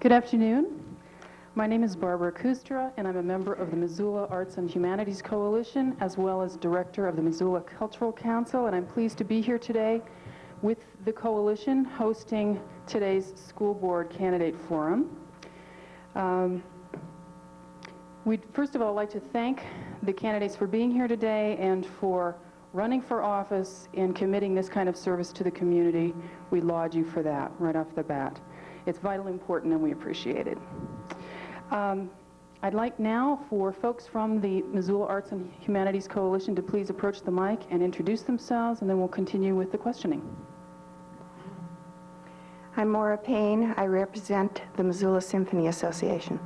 Good afternoon. My name is Barbara Kustra, and I'm a member of the Missoula Arts and Humanities Coalition, as well as director of the Missoula Cultural Council, and I'm pleased to be here today with the coalition hosting today's school board candidate forum. We'd first of all like to thank the candidates for being here today and for running for office and committing this kind of service to the community. We laud you for that right off the bat. It's vitally important and we appreciate it. I'd like now for folks from the Missoula Arts and Humanities Coalition to please approach the mic and introduce themselves, and then we'll continue with the questioning. I'm Maura Payne. I represent the Missoula Symphony Association.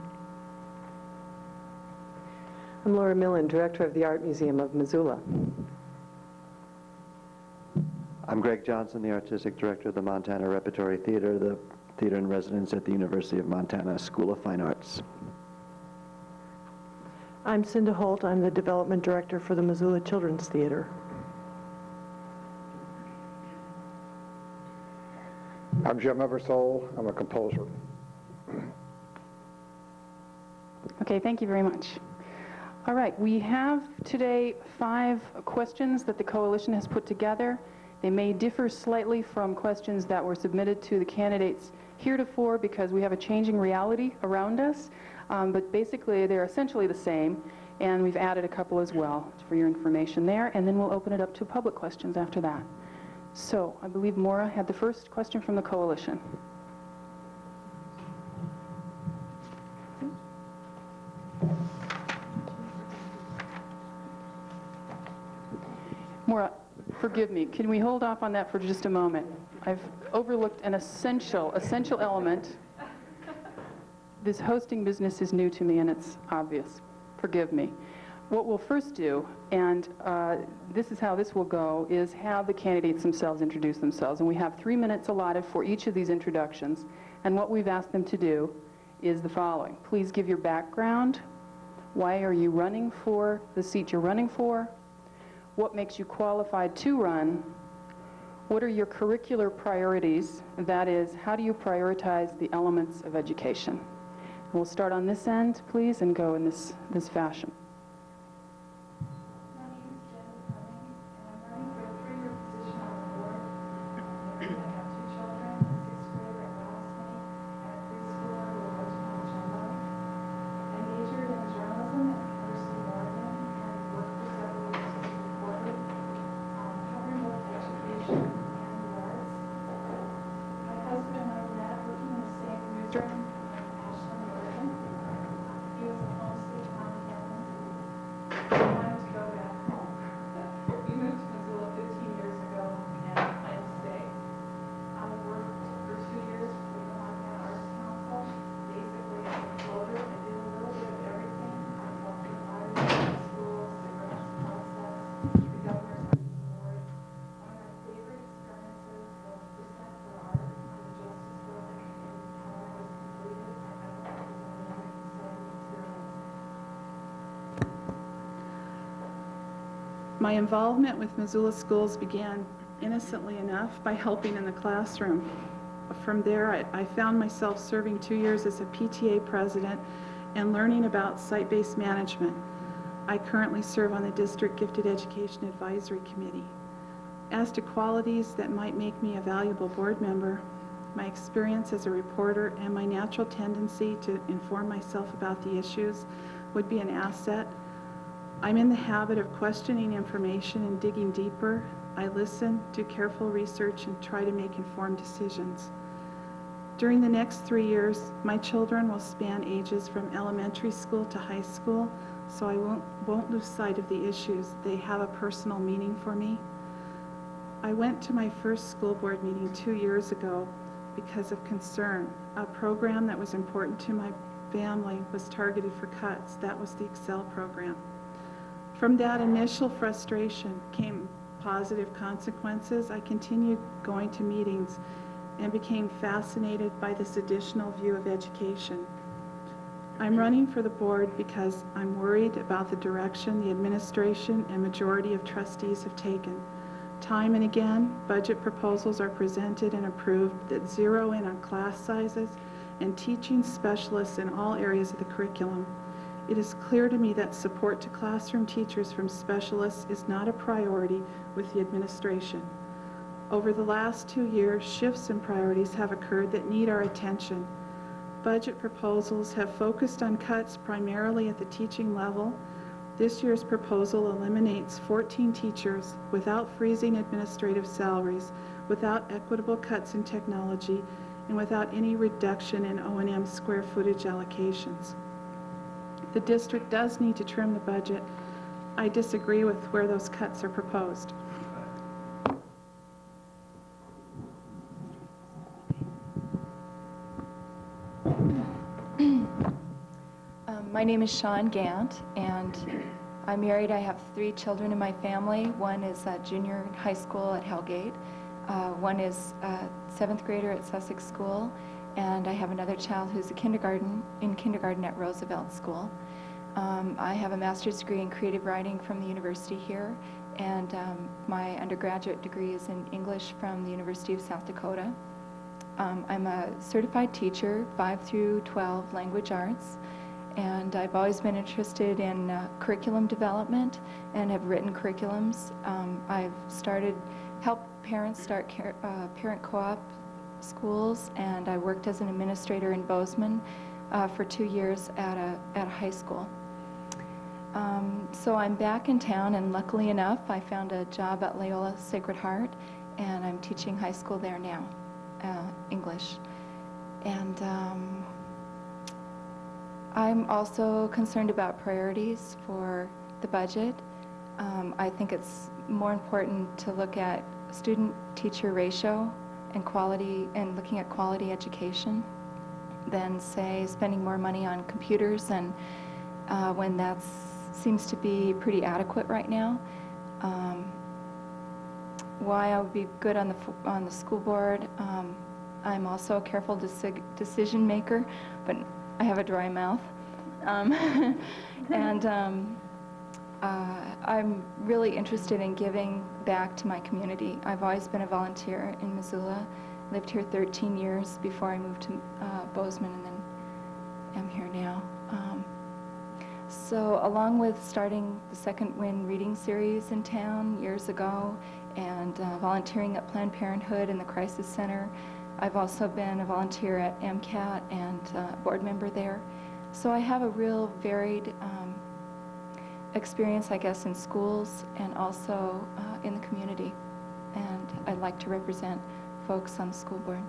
I'm Laura Millen, Director of the Art Museum of Missoula. I'm Greg Johnson, the Artistic Director of the Montana Repertory Theater, the theater in residence at the University of Montana School of Fine Arts. I'm Cinda Holt. I'm the Development Director for the Missoula Children's Theater. I'm Jim Eversole. I'm a composer. Okay, thank you very much. All right, we have today 5 questions that the coalition has put together. They may differ slightly from questions that were submitted to the candidates heretofore because we have a changing reality around us, but basically they're essentially the same, and we've added a couple as well for your information there, and then we'll open it up to public questions after that. So I believe Maura had the first question from the coalition. Maura, forgive me, can we hold off on that for just a moment? I've overlooked an essential element. This hosting business is new to me and it's obvious. Forgive me. What we'll first do, and this is how this will go, is have the candidates themselves introduce themselves. And we have 3 minutes allotted for each of these introductions. And what we've asked them to do is the following. Please give your background. Why are you running for the seat you're running for? What makes you qualified to run? What are your curricular priorities? That is, how do you prioritize the elements of education? We'll start on this end, please, and go in this fashion. My name is Jen Cummings, and I'm running for a 3-year position on the board. I have 2 children, a 6th grader at Rattlesnake and a preschooler who goes to Missoula. I majored in journalism at the University of Oregon and worked for several years as a reporter, covering both education and the arts. My husband and I met working in the same newsroom in Ashland, Oregon. He was a homesick Montanans and wanted to go back home. We moved to Missoula 15 years ago and plan to stay. I worked for 2 years with the Montana Arts Council. Basically, as a floater, I did a little bit of everything. I helped with hiring schools, the grants process, the governor's art award. One of my favorite experiences was the Center for Art on the Justice Building in how it was completed. I thought that was a really exciting experience. My involvement with Missoula schools began innocently enough by helping in the classroom. From there, I found myself serving 2 years as a PTA president and learning about site-based management. I currently serve on the District Gifted Education Advisory Committee. As to qualities that might make me a valuable board member, my experience as a reporter and my natural tendency to inform myself about the issues would be an asset. I'm in the habit of questioning information and digging deeper. I listen, do careful research, and try to make informed decisions. During the next 3 years, my children will span ages from elementary school to high school, so I won't lose sight of the issues. They have a personal meaning for me. I went to my first school board meeting 2 years ago because of concern. A program that was important to my family was targeted for cuts. That was the Excel program. From that initial frustration came positive consequences. I continued going to meetings and became fascinated by this additional view of education. I'm running for the board because I'm worried about the direction the administration and majority of trustees have taken. Time and again, budget proposals are presented and approved that zero in on class sizes and teaching specialists in all areas of the curriculum. It is clear to me that support to classroom teachers from specialists is not a priority with the administration. Over the last 2 years, shifts in priorities have occurred that need our attention. Budget proposals have focused on cuts primarily at the teaching level. This year's proposal eliminates 14 teachers without freezing administrative salaries, without equitable cuts in technology, and without any reduction in O&M square footage allocations. The district does need to trim the budget. I disagree with where those cuts are proposed. My name is Shawn Gant, and I'm married. I have 3 children in my family. One is a junior in high school at Hellgate. One is a 7th grader at Sussex School, and I have another child who's in kindergarten at Roosevelt School. I have a master's degree in creative writing from the university here, and my undergraduate degree is in English from the University of South Dakota. I'm a certified teacher, 5 through 12 language arts, and I've always been interested in curriculum development and have written curriculums. I've helped parents start parent co-op schools, and I worked as an administrator in Bozeman for 2 years at a high school. So I'm back in town, and luckily enough, I found a job at Loyola Sacred Heart, and I'm teaching high school there now, English. And I'm also concerned about priorities for the budget. I think it's more important to look at student-teacher ratio and quality, and looking at quality education than, say, spending more money on computers, and when that seems to be pretty adequate right now. Why I would be good on the school board. I'm also a careful decision maker, but I have a dry mouth. And I'm really interested in giving back to my community. I've always been a volunteer in Missoula. Lived here 13 years before I moved to Bozeman, and then am here now. So along with starting the Second Wind reading series in town years ago, and volunteering at Planned Parenthood and the Crisis Center, I've also been a volunteer at MCAT and board member there. So I have a real varied experience, I guess, in schools and also in the community. And I'd like to represent folks on the school board.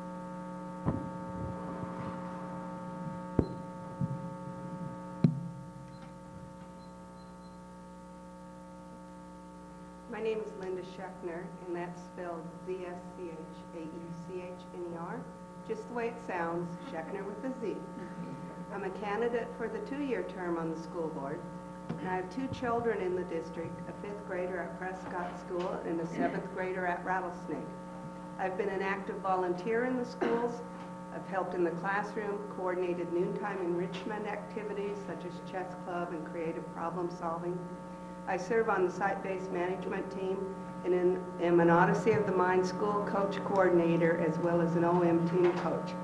My name is Linda Schechner, and that's spelled Z-S-C-H-A-E-C-H-N-E-R, just the way it sounds, Schechner with a Z. I'm a candidate for the 2-year term on the school board, and I have 2 children in the district, a 5th grader at Prescott School and a 7th grader at Rattlesnake. I've been an active volunteer in the schools. I've helped in the classroom, coordinated noontime enrichment activities such as chess club and creative problem solving. I serve on the site-based management team and am an Odyssey of the Mind school coach coordinator as well as an OM team coach.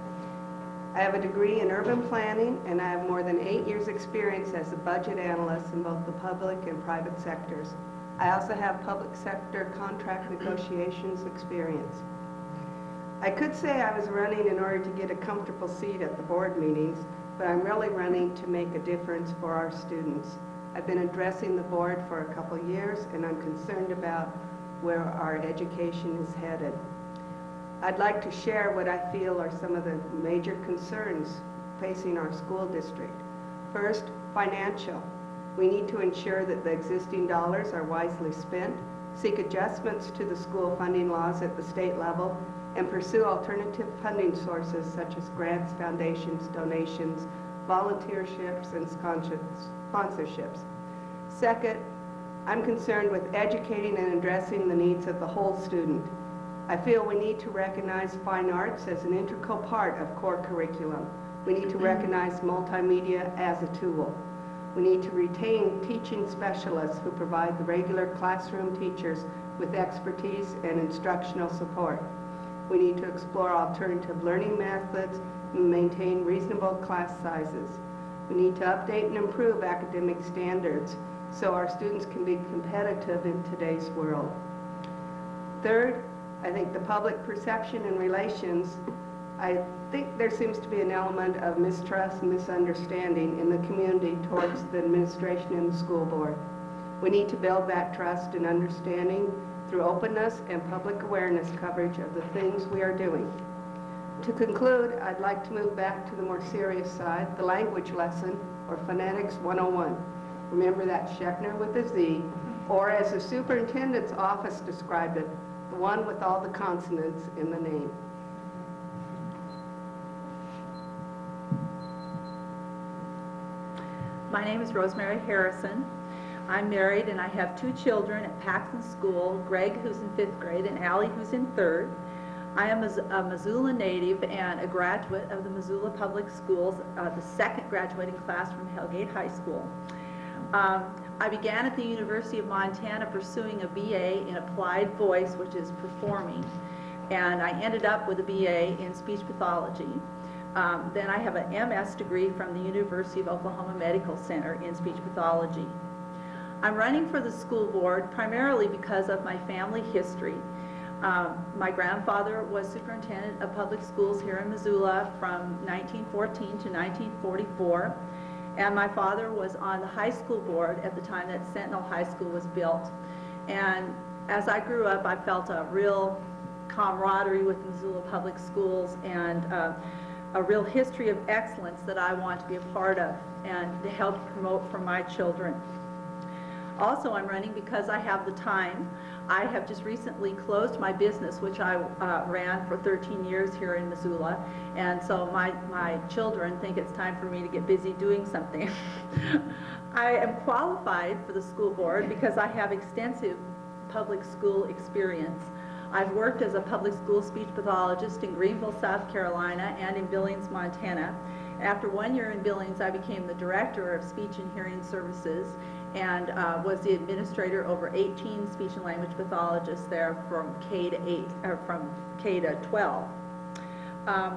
I have a degree in urban planning, and I have more than 8 years experience as a budget analyst in both the public and private sectors. I also have public sector contract negotiations experience. I could say I was running in order to get a comfortable seat at the board meetings, but I'm really running to make a difference for our students. I've been addressing the board for a couple years, and I'm concerned about where our education is headed. I'd like to share what I feel are some of the major concerns facing our school district. First, financial. We need to ensure that the existing dollars are wisely spent, seek adjustments to the school funding laws at the state level, and pursue alternative funding sources such as grants, foundations, donations, volunteerships, and sponsorships. Second, I'm concerned with educating and addressing the needs of the whole student. I feel we need to recognize fine arts as an integral part of core curriculum. We need to recognize multimedia as a tool. We need to retain teaching specialists who provide the regular classroom teachers with expertise and instructional support. We need to explore alternative learning methods and maintain reasonable class sizes. We need to update and improve academic standards so our students can be competitive in today's world. Third, I think the public perception and relations, I think there seems to be an element of mistrust and misunderstanding in the community towards the administration and the school board. We need to build that trust and understanding through openness and public awareness coverage of the things we are doing. To conclude, I'd like to move back to the more serious side, the language lesson, or Phonetics 101. Remember that Schechner with a Z, or as the superintendent's office described it, the one with all the consonants in the name. My name is Rosemary Harrison. I'm married and I have 2 children at Paxton School, Greg who's in 5th grade and Allie who's in 3rd. I am a Missoula native and a graduate of the Missoula Public Schools, the 2nd graduating class from Hellgate High School. I began at the University of Montana pursuing a BA in Applied Voice, which is performing, and I ended up with a BA in speech pathology. Then I have an MS degree from the University of Oklahoma Medical Center in speech pathology. I'm running for the school board primarily because of my family history. My grandfather was superintendent of public schools here in Missoula from 1914 to 1944, and my father was on the high school board at the time that Sentinel High School was built. And as I grew up, I felt a real camaraderie with Missoula Public Schools and a real history of excellence that I want to be a part of and to help promote for my children. Also, I'm running because I have the time. I have just recently closed my business, which I ran for 13 years here in Missoula, and so my children think it's time for me to get busy doing something. I am qualified for the school board because I have extensive public school experience. I've worked as a public school speech pathologist in Greenville, South Carolina, and in Billings, Montana. After 1 year in Billings, I became the director of speech and hearing services and was the administrator over 18 speech and language pathologists there from K to 8, or from K to 12.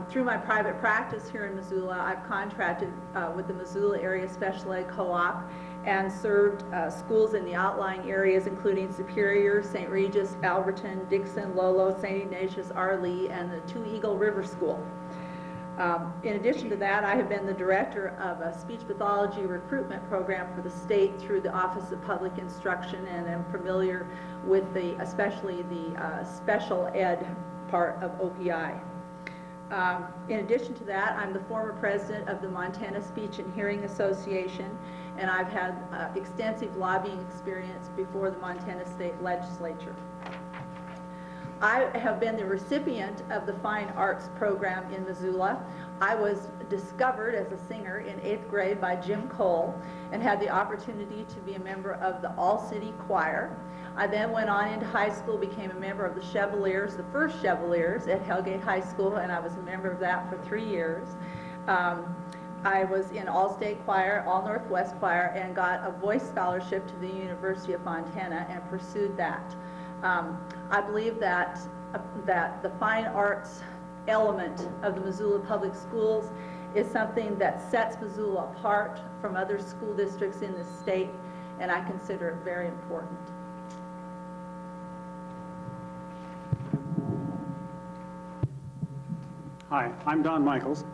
Through my private practice here in Missoula, I've contracted with the Missoula Area Special Ed Co-op and served schools in the outlying areas including Superior, St. Regis, Alberton, Dixon, Lolo, St. Ignatius, R. Lee, and the Two Eagle River School. In addition to that, I have been the director of a speech pathology recruitment program for the state through the Office of Public Instruction, and am familiar with especially the special ed part of OPI. In addition to that, I'm the former president of the Montana Speech and Hearing Association, and I've had extensive lobbying experience before the Montana State Legislature. I have been the recipient of the Fine Arts program in Missoula. I was discovered as a singer in 8th grade by Jim Cole and had the opportunity to be a member of the All-City Choir. I then went on into high school, became a member of the Chevaliers, the first Chevaliers at Hellgate High School, and I was a member of that for 3 years. I was in All-State Choir, All-Northwest Choir, and got a voice scholarship to the University of Montana and pursued that. I believe that the fine arts element of the Missoula Public Schools is something that sets Missoula apart from other school districts in the state, and I consider it very important. Hi, I'm Don Michaels.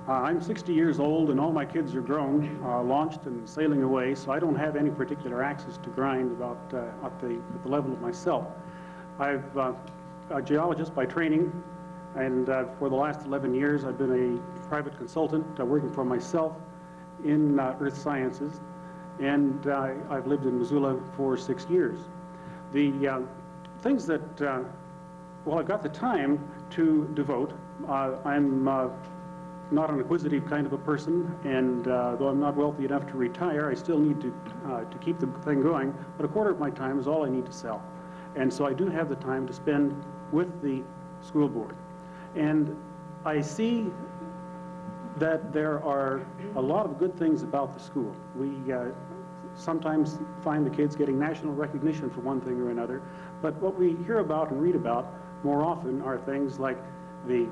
I'm 60 years old and all my kids are grown, launched and sailing away, so I don't have any particular axis to grind about at the level of myself. I'm a geologist by training, and for the last 11 years I've been a private consultant working for myself in earth sciences, and I've lived in Missoula for 6 years. The things that, well, I've got the time to devote. I'm not an acquisitive kind of a person, and though I'm not wealthy enough to retire, I still need to keep the thing going, but a quarter of my time is all I need to sell. And so I do have the time to spend with the school board. And I see that there are a lot of good things about the school. We sometimes find the kids getting national recognition for one thing or another, but what we hear about and read about more often are things like the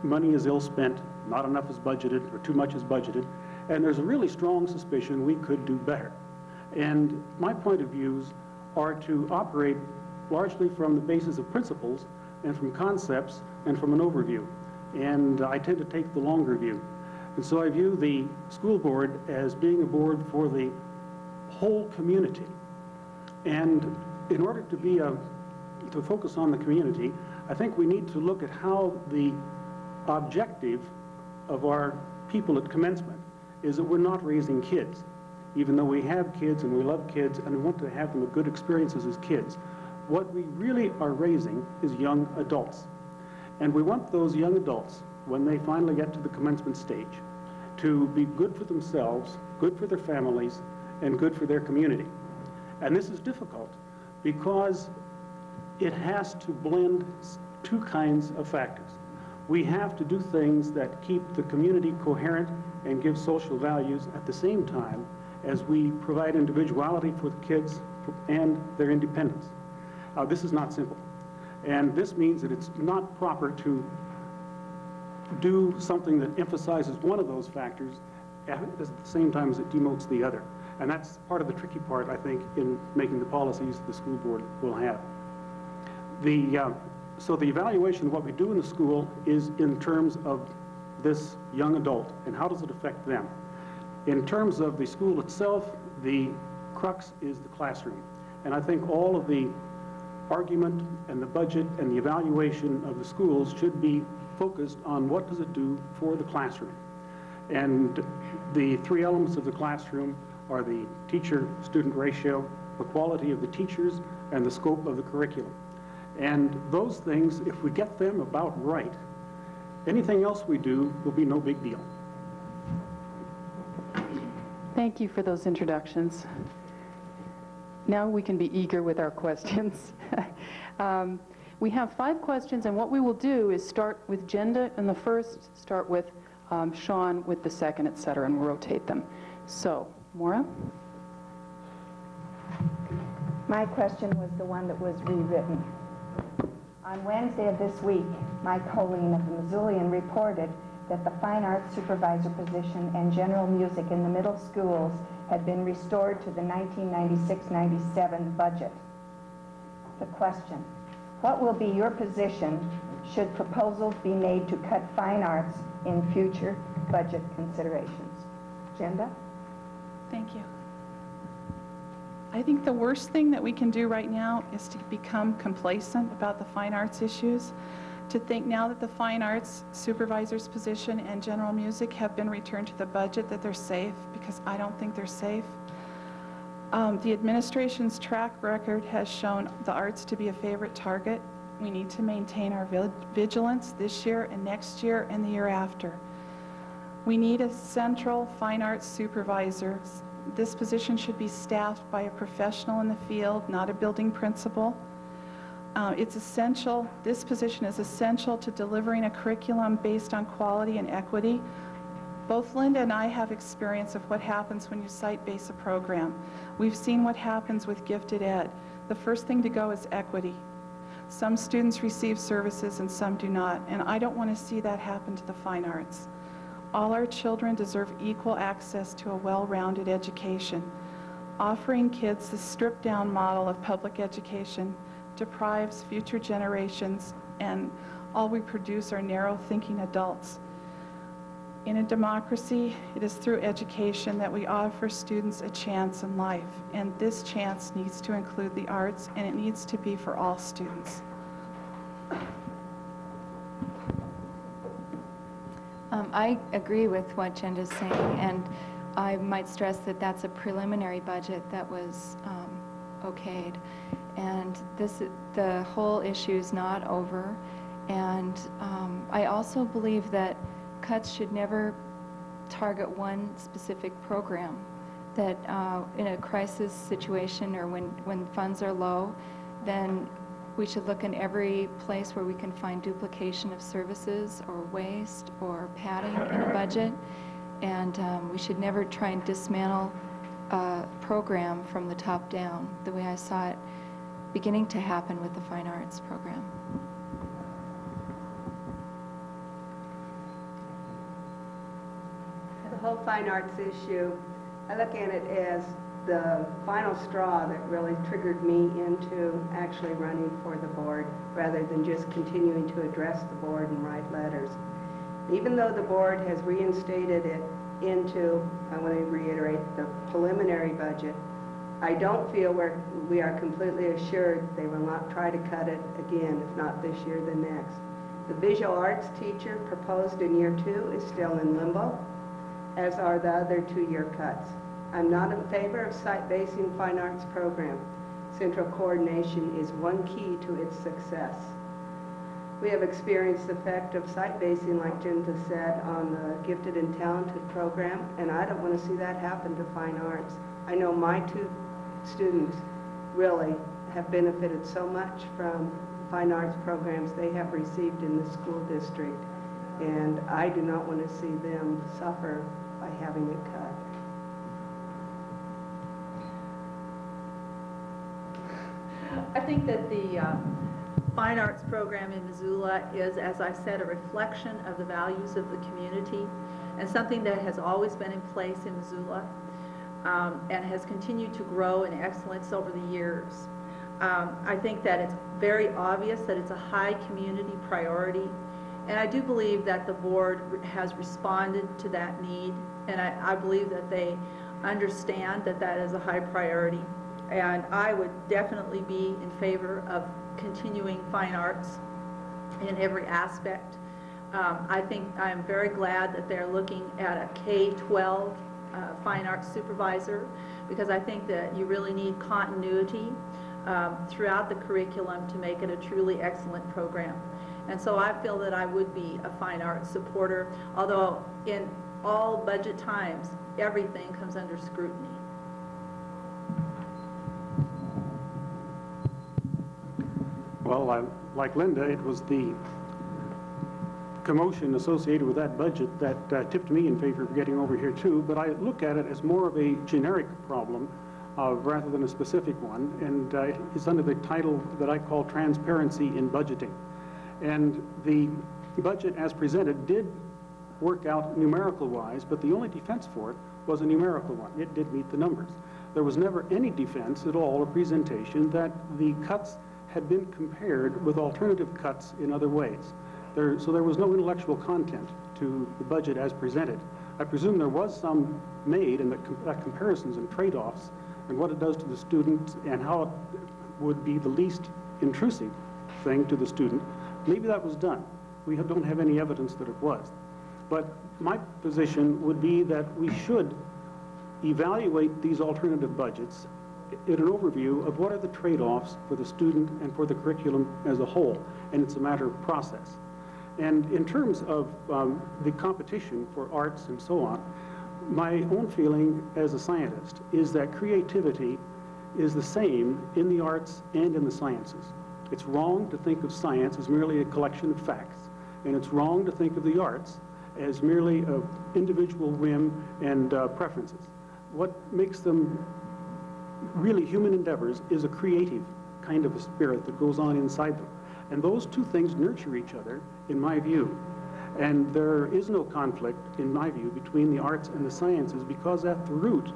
money is ill spent, not enough is budgeted, or too much is budgeted, and there's a really strong suspicion we could do better. And my point of views are to operate largely from the basis of principles and from concepts and from an overview. And I tend to take the longer view. And so I view the school board as being a board for the whole community. And in order to focus on the community, I think we need to look at how the objective of our people at commencement is that we're not raising kids, even though we have kids and we love kids and we want to have them good experiences as kids. What we really are raising is young adults. And we want those young adults, when they finally get to the commencement stage, to be good for themselves, good for their families, and good for their community. And this is difficult because it has to blend two kinds of factors. We have to do things that keep the community coherent and give social values at the same time as we provide individuality for the kids and their independence. This is not simple. And this means that it's not proper to do something that emphasizes one of those factors at the same time as it demotes the other. And that's part of the tricky part, I think, in making the policies the school board will have. So the evaluation of what we do in the school is in terms of this young adult and how does it affect them. In terms of the school itself, the crux is the classroom. And I think all of the argument and the budget and the evaluation of the schools should be focused on what does it do for the classroom. And the three elements of the classroom are the teacher-student ratio, the quality of the teachers, and the scope of the curriculum. And those things, if we get them about right, anything else we do will be no big deal. Thank you for those introductions. Now we can be eager with our questions. We have 5 questions, and what we will do is start with Jenda in the first, start with Sean with the second, et cetera, and we'll rotate them. So, Maura? My question was the one that was rewritten. On Wednesday of this week, Mike Colleen of the Missoulian reported that the fine arts supervisor position and general music in the middle schools had been restored to the 1996-97 budget. The question, what will be your position should proposals be made to cut fine arts in future budget considerations? Jenda? Thank you. I think the worst thing that we can do right now is to become complacent about the fine arts issues, to think now that the fine arts supervisor's position and general music have been returned to the budget that they're safe, because I don't think they're safe. The administration's track record has shown the arts to be a favorite target. We need to maintain our vigilance this year and next year and the year after. We need a central fine arts supervisor. This position should be staffed by a professional in the field, not a building principal. It's essential, this position is essential to delivering a curriculum based on quality and equity. Both Linda and I have experience of what happens when you site-base a program. We've seen what happens with gifted ed. The first thing to go is equity. Some students receive services and some do not, and I don't want to see that happen to the fine arts. All our children deserve equal access to a well-rounded education. Offering kids the stripped-down model of public education deprives future generations, and all we produce are narrow-thinking adults. In a democracy, it is through education that we offer students a chance in life, and this chance needs to include the arts, and it needs to be for all students. I agree with what Jenda's saying, and I might stress that that's a preliminary budget that was okayed, and the whole issue is not over. And I also believe that cuts should never target one specific program, that in a crisis situation or when funds are low, then we should look in every place where we can find duplication of services or waste or padding in a budget, and we should never try and dismantle a program from the top down, the way I saw it beginning to happen with the fine arts program. whole fine arts issue, I look at it as the final straw that really triggered me into actually running for the board rather than just continuing to address the board and write letters. Even though the board has reinstated it into, I want to reiterate, the preliminary budget, I don't feel we are completely assured they will not try to cut it again, if not this year, then next. The visual arts teacher proposed in year 2 is still in limbo, as are the other 2-year cuts. I'm not in favor of site-basing fine arts program. Central coordination is one key to its success. We have experienced the effect of site-basing, like Jim just said, on the gifted and talented program, and I don't want to see that happen to fine arts. I know my 2 students really have benefited so much from fine arts programs they have received in the school district, and I do not want to see them suffer by having it cut. I think that the fine arts program in Missoula is, as I said, a reflection of the values of the community and something that has always been in place in Missoula and has continued to grow in excellence over the years. I think that it's very obvious that it's a high community priority, and I do believe that the board has responded to that need, and I believe that they understand that that is a high priority. And I would definitely be in favor of continuing fine arts in every aspect. I think I'm very glad that they're looking at a K-12 fine arts supervisor, because I think that you really need continuity throughout the curriculum to make it a truly excellent program. And so I feel that I would be a fine arts supporter, although in all budget times, everything comes under scrutiny. Well, like Linda, it was the commotion associated with that budget that tipped me in favor of getting over here too, but I look at it as more of a generic problem rather than a specific one, and it's under the title that I call transparency in budgeting. And the budget as presented did work out numerical-wise, but the only defense for it was a numerical one. It did meet the numbers. There was never any defense at all or presentation that the cuts had been compared with alternative cuts in other ways. So there was no intellectual content to the budget as presented. I presume there was some made in that comparisons and trade-offs and what it does to the student and how it would be the least intrusive thing to the student. Maybe that was done. We don't have any evidence that it was. But my position would be that we should evaluate these alternative budgets in an overview of what are the trade-offs for the student and for the curriculum as a whole, and it's a matter of process. And in terms of the competition for arts and so on, my own feeling as a scientist is that creativity is the same in the arts and in the sciences. It's wrong to think of science as merely a collection of facts, and it's wrong to think of the arts as merely of individual whim and preferences. What makes them really human endeavors is a creative kind of a spirit that goes on inside them. And those two things nurture each other, in my view. And there is no conflict, in my view, between the arts and the sciences, because at the root,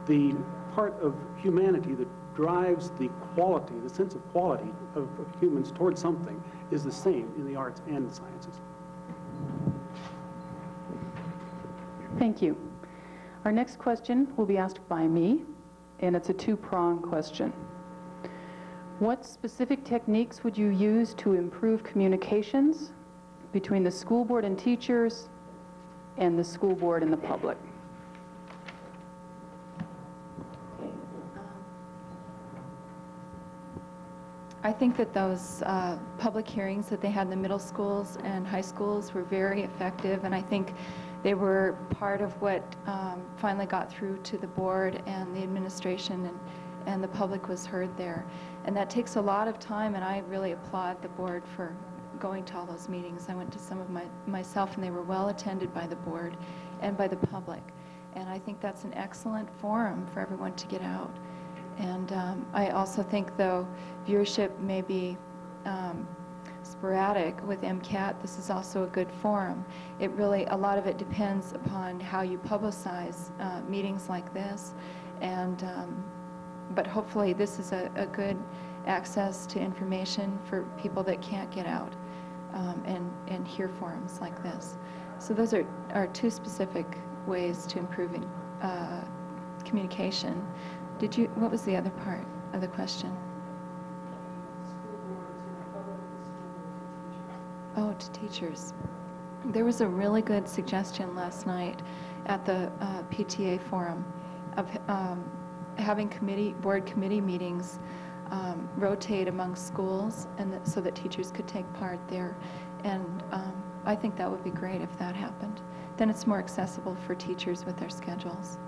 the part of humanity that drives the quality, the sense of quality of humans towards something is the same in the arts and the sciences. Thank you. Our next question will be asked by me, and it's a two-pronged question. What specific techniques would you use to improve communications between the school board and teachers and the school board and the public? I think that those public hearings that they had in the middle schools and high schools were very effective, and I think they were part of what finally got through to the board and the administration, and the public was heard there. And that takes a lot of time, and I really applaud the board for going to all those meetings. I went to some of myself, and they were well attended by the board and by the public. And I think that's an excellent forum for everyone to get out. And I also think, though, viewership may be sporadic with MCAT, this is also a good forum. It really, a lot of it depends upon how you publicize meetings like this, and but hopefully this is a good access to information for people that can't get out and hear forums like this. So those are two specific ways to improving communication. What was the other part of the question? Oh, to teachers. There was a really good suggestion last night at the PTA forum of having board committee meetings rotate among schools, and so that teachers could take part there. And I think that would be great if that happened. Then it's more accessible for teachers with their schedules.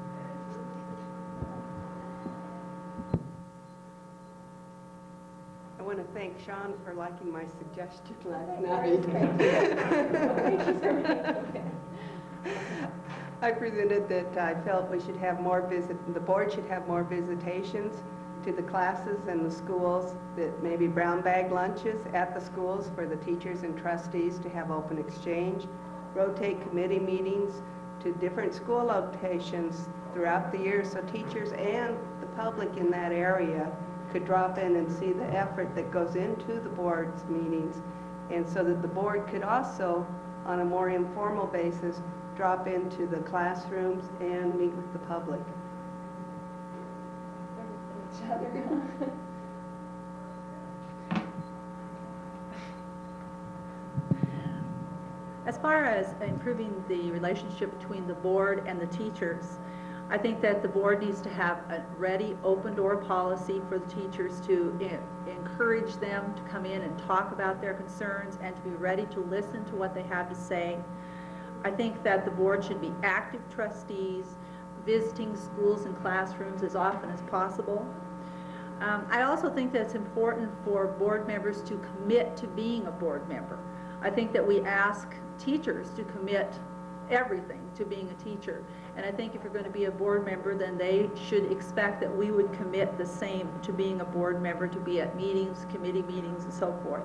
I want to thank Sean for liking my suggestion last night. I presented that I felt we should have more the board should have more visitations to the classes and the schools, that maybe brown bag lunches at the schools for the teachers and trustees to have open exchange, rotate committee meetings to different school locations throughout the year so teachers and the public in that area could drop in and see the effort that goes into the board's meetings, and so that the board could also, on a more informal basis, drop into the classrooms and meet with the public. As far as improving the relationship between the board and the teachers, I think that the board needs to have a ready, open-door policy for the teachers to encourage them to come in and talk about their concerns and to be ready to listen to what they have to say. I think that the board should be active trustees, visiting schools and classrooms as often as possible. I also think that it's important for board members to commit to being a board member. I think that we ask teachers to commit everything to being a teacher. And I think if you're going to be a board member, then they should expect that we would commit the same to being a board member, to be at meetings, committee meetings, and so forth.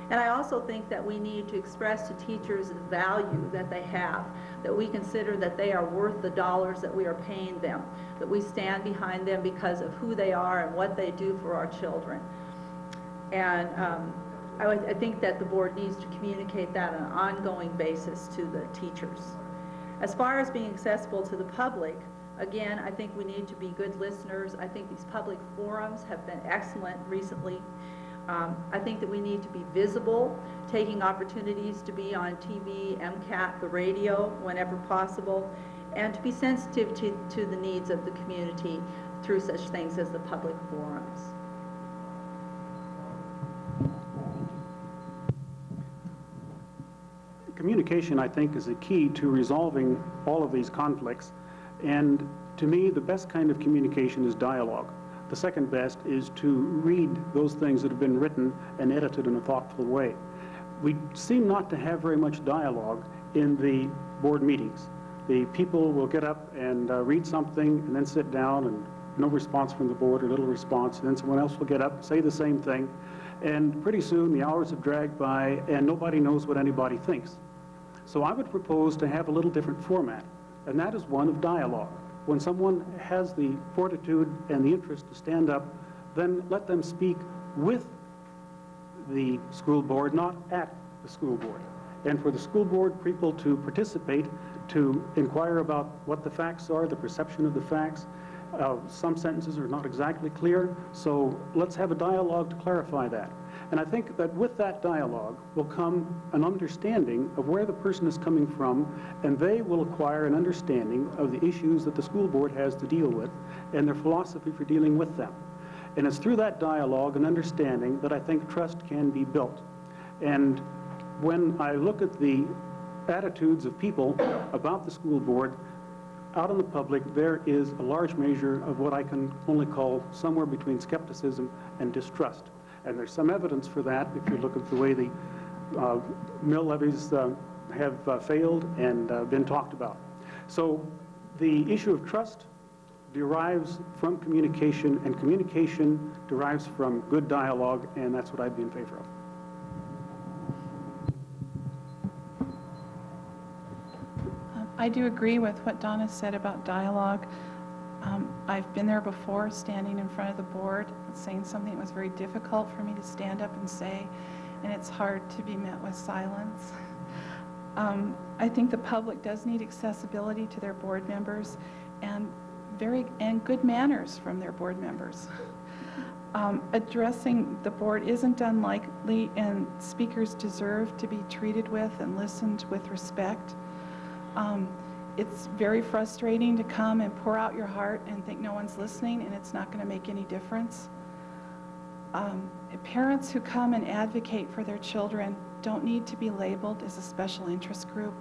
And I also think that we need to express to teachers the value that they have, that we consider that they are worth the dollars that we are paying them, that we stand behind them because of who they are and what they do for our children. And I think that the board needs to communicate that on an ongoing basis to the teachers. As far as being accessible to the public, again, I think we need to be good listeners. I think these public forums have been excellent recently. I think that we need to be visible, taking opportunities to be on TV, MCAT, the radio, whenever possible, and to be sensitive to the needs of the community through such things as the public forums. Communication, I think, is a key to resolving all of these conflicts. And to me, the best kind of communication is dialogue. The second best is to read those things that have been written and edited in a thoughtful way. We seem not to have very much dialogue in the board meetings. The people will get up and read something and then sit down, and no response from the board, or little response, and then someone else will get up and say the same thing. And pretty soon the hours have dragged by and nobody knows what anybody thinks. So I would propose to have a little different format, and that is one of dialogue. When someone has the fortitude and the interest to stand up, then let them speak with the school board, not at the school board. And for the school board people to participate, to inquire about what the facts are, the perception of the facts. Some sentences are not exactly clear, so let's have a dialogue to clarify that. And I think that with that dialogue will come an understanding of where the person is coming from, and they will acquire an understanding of the issues that the school board has to deal with and their philosophy for dealing with them. And it's through that dialogue and understanding that I think trust can be built. And when I look at the attitudes of people about the school board, out in the public, there is a large measure of what I can only call somewhere between skepticism and distrust. And there's some evidence for that if you look at the way the mill levies have failed and been talked about. So the issue of trust derives from communication, and communication derives from good dialogue, and that's what I'd be in favor of. I do agree with what Donna said about dialogue. I've been there before, standing in front of the board, saying something that was very difficult for me to stand up and say, and it's hard to be met with silence. I think the public does need accessibility to their board members and good manners from their board members. Addressing the board isn't done lightly, and speakers deserve to be treated with and listened with respect. It's very frustrating to come and pour out your heart and think no one's listening and it's not going to make any difference. Parents who come and advocate for their children don't need to be labeled as a special interest group,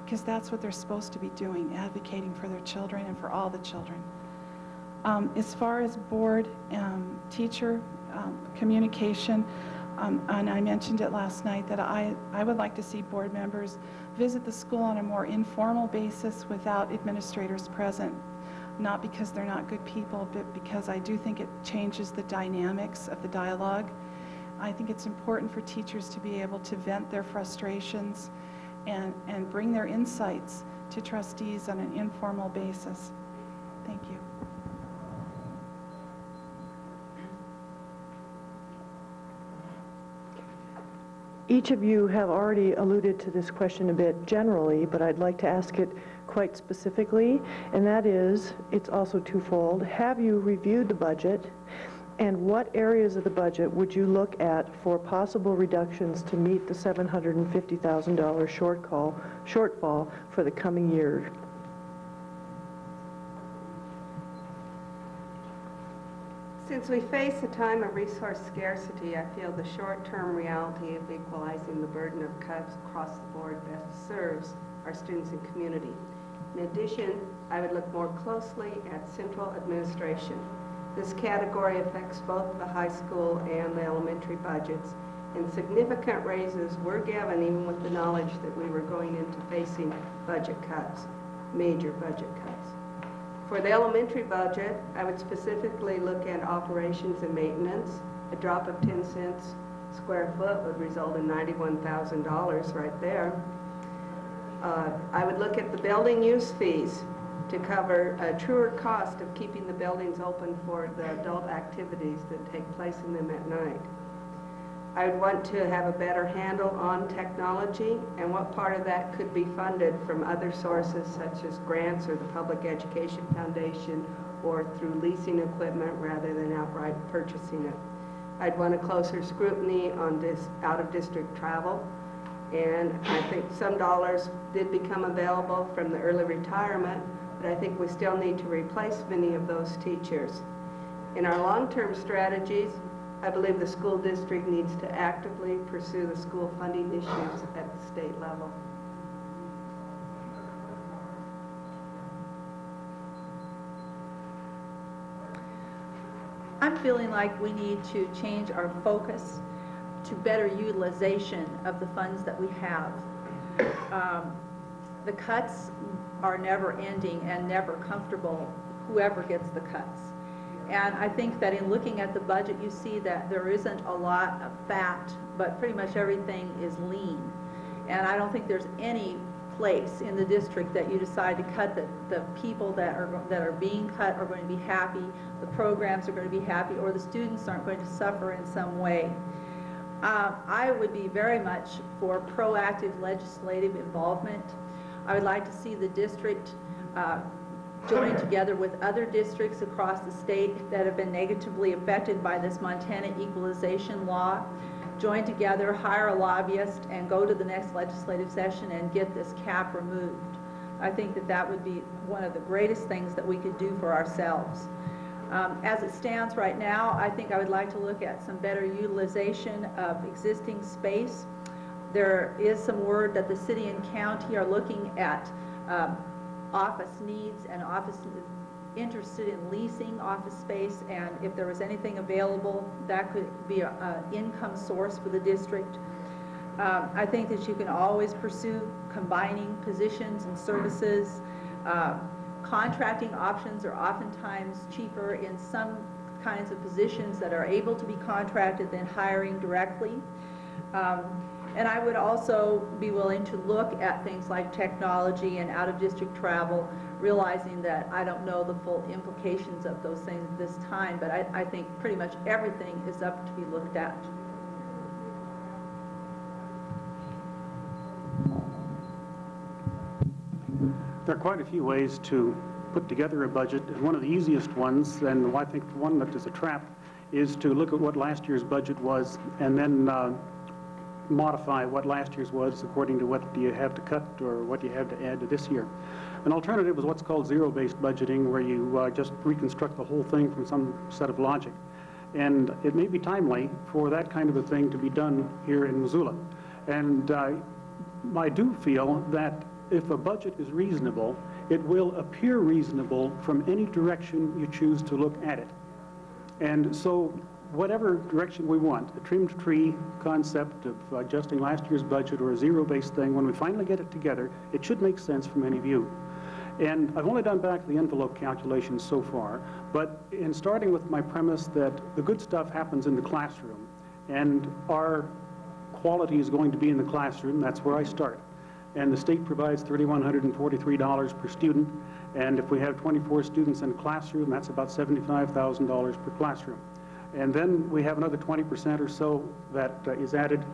because that's what they're supposed to be doing, advocating for their children and for all the children. As far as board, teacher communication, and I mentioned it last night, that I would like to see board members visit the school on a more informal basis without administrators present, not because they're not good people, but because I do think it changes the dynamics of the dialogue. I think it's important for teachers to be able to vent their frustrations and bring their insights to trustees on an informal basis. Thank you. Each of you have already alluded to this question a bit generally, but I'd like to ask it quite specifically, and that is, it's also twofold. Have you reviewed the budget, and what areas of the budget would you look at for possible reductions to meet the $750,000 shortfall for the coming year? Since we face a time of resource scarcity, I feel the short-term reality of equalizing the burden of cuts across the board best serves our students and community. In addition, I would look more closely at central administration. This category affects both the high school and the elementary budgets, and significant raises were given even with the knowledge that we were going into facing budget cuts, major budget cuts. For the elementary budget, I would specifically look at operations and maintenance. A drop of 10 cents square foot would result in $91,000 right there. I would look at the building use fees to cover a truer cost of keeping the buildings open for the adult activities that take place in them at night. I would want to have a better handle on technology and what part of that could be funded from other sources such as grants or the Public Education Foundation or through leasing equipment rather than outright purchasing it. I'd want a closer scrutiny on this out-of-district travel, and I think some dollars did become available from the early retirement, but I think we still need to replace many of those teachers. In our long-term strategies, I believe the school district needs to actively pursue the school funding issues at the state level. I'm feeling like we need to change our focus to better utilization of the funds that we have. The cuts are never ending and never comfortable, whoever gets the cuts. And I think that in looking at the budget, you see that there isn't a lot of fat, but pretty much everything is lean. And I don't think there's any place in the district that you decide to cut that the people that are being cut are going to be happy, the programs are going to be happy, or the students aren't going to suffer in some way. I would be very much for proactive legislative involvement. I would like to see the district join together with other districts across the state that have been negatively affected by this Montana equalization law, join together, hire a lobbyist, and go to the next legislative session and get this cap removed. I think that that would be one of the greatest things that we could do for ourselves. As it stands right now, I think I would like to look at some better utilization of existing space. There is some word that the city and county are looking at office needs and interested in leasing office space, and if there was anything available, that could be an income source for the district. I think that you can always pursue combining positions and services. Contracting options are oftentimes cheaper in some kinds of positions that are able to be contracted than hiring directly. And I would also be willing to look at things like technology and out-of-district travel, realizing that I don't know the full implications of those things at this time, but I think pretty much everything is up to be looked at. There are quite a few ways to put together a budget, and one of the easiest ones, and I think the one that is a trap, is to look at what last year's budget was and then modify what last year's was according to what you have to cut or what you have to add to this year. An alternative is what's called zero-based budgeting, where you just reconstruct the whole thing from some set of logic. And it may be timely for that kind of a thing to be done here in Missoula. And I do feel that if a budget is reasonable, it will appear reasonable from any direction you choose to look at it. And so whatever direction we want, a trimmed tree concept of adjusting last year's budget or a zero-based thing, when we finally get it together, it should make sense from any view. And I've only done back the envelope calculations so far, but in starting with my premise that the good stuff happens in the classroom and our quality is going to be in the classroom, that's where I start. And the state provides $3,143 per student, and if we have 24 students in a classroom, that's about $75,000 per classroom. And then we have another 20% or so that is added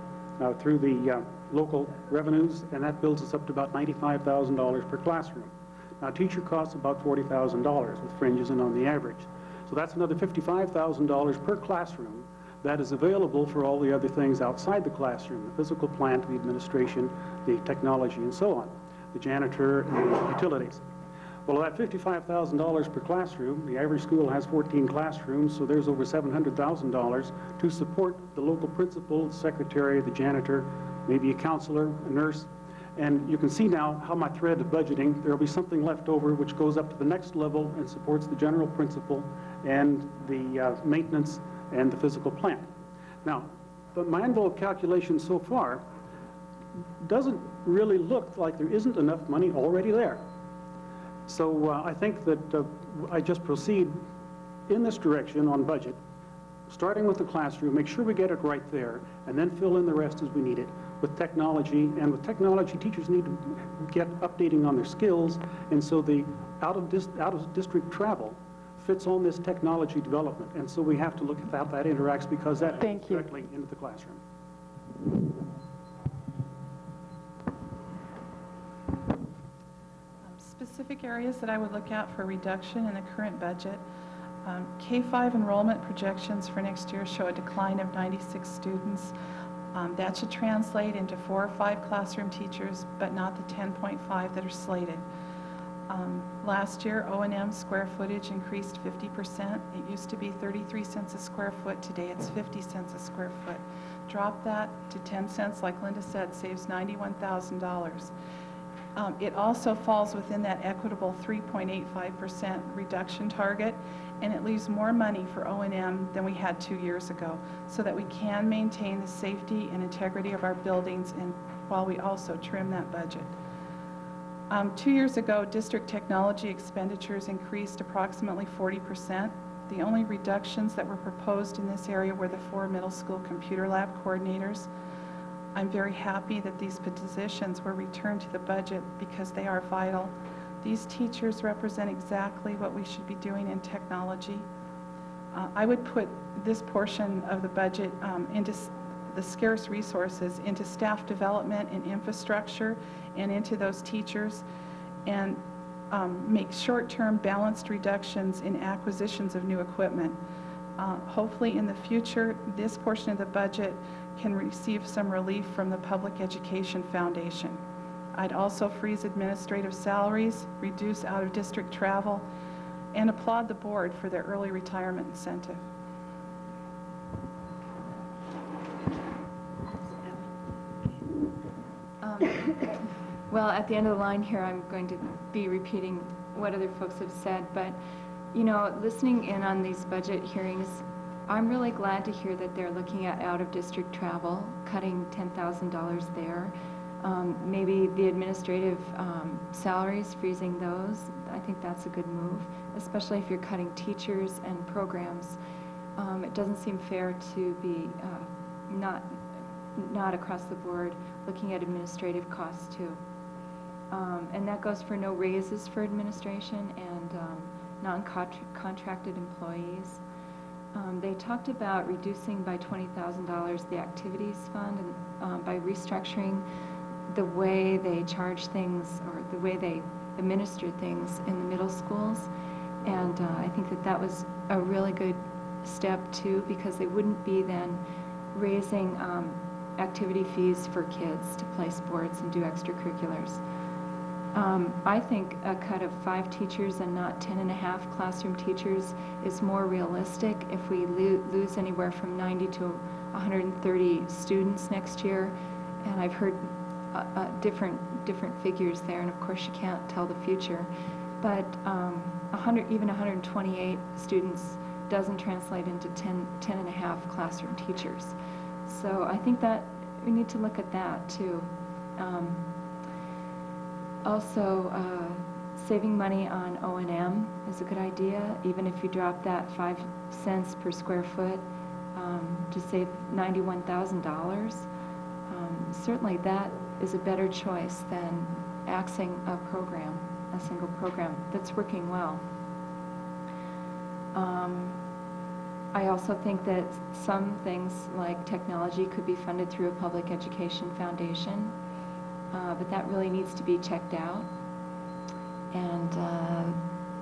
through the local revenues, and that builds us up to about $95,000 per classroom. Now, teacher costs about $40,000 with fringes and on the average. So that's another $55,000 per classroom that is available for all the other things outside the classroom, the physical plant, the administration, the technology, and so on, the janitor and the utilities. Well, that $55,000 per classroom, the average school has 14 classrooms, so there's over $700,000 to support the local principal, the secretary, the janitor, maybe a counselor, a nurse. And you can see now how my thread of budgeting, there will be something left over which goes up to the next level and supports the general principal and the maintenance and the physical plant. Now, my envelope calculation so far doesn't really look like there isn't enough money already there. So I think that I just proceed in this direction on budget, starting with the classroom, make sure we get it right there, and then fill in the rest as we need it with technology. And with technology, teachers need to get updating on their skills, and so the out-of-district travel fits on this technology development. And so we have to look at how that interacts, because that fits directly into the classroom. Specific areas that I would look at for reduction in the current budget. K-5 enrollment projections for next year show a decline of 96 students. That should translate into 4 or 5 classroom teachers, but not the 10.5 that are slated. Last year, O&M square footage increased 50%. It used to be 33 cents a square foot. Today, it's 50 cents a square foot. Drop that to 10 cents, like Linda said, saves $91,000. It also falls within that equitable 3.85% reduction target, and it leaves more money for O&M than we had 2 years ago, so that we can maintain the safety and integrity of our buildings, and while we also trim that budget. 2 years ago, district technology expenditures increased approximately 40%. The only reductions that were proposed in this area were the 4 middle school computer lab coordinators. I'm very happy that these positions were returned to the budget because they are vital. These teachers represent exactly what we should be doing in technology. I would put this portion of the budget into the scarce resources, into staff development and infrastructure, and into those teachers, and make short-term balanced reductions in acquisitions of new equipment. Hopefully in the future, this portion of the budget can receive some relief from the Public Education Foundation. I'd also freeze administrative salaries, reduce out-of-district travel, and applaud the board for their early retirement incentive. Well, at the end of the line here, I'm going to be repeating what other folks have said, but, you know, listening in on these budget hearings, I'm really glad to hear that they're looking at out-of-district travel, cutting $10,000 there. Maybe the administrative salaries, freezing those. I think that's a good move, especially if you're cutting teachers and programs. It doesn't seem fair to be not not across the board, looking at administrative costs too. And that goes for no raises for administration and non-contracted employees. They talked about reducing by $20,000 the activities fund and by restructuring the way they charge things or the way they administer things in the middle schools. And I think that that was a really good step too, because they wouldn't be then raising activity fees for kids to play sports and do extracurriculars. I think a cut of 5 teachers and not 10.5 classroom teachers is more realistic if we lose anywhere from 90 to 130 students next year. And I've heard different figures there, and of course you can't tell the future. But even 128 students doesn't translate into 10.5 classroom teachers. So I think that we need to look at that too. Also, saving money on O&M is a good idea, even if you drop that 5 cents per square foot to save $91,000. Certainly that is a better choice than axing a single program that's working well. I also think that some things like technology could be funded through a public education foundation, but that really needs to be checked out. And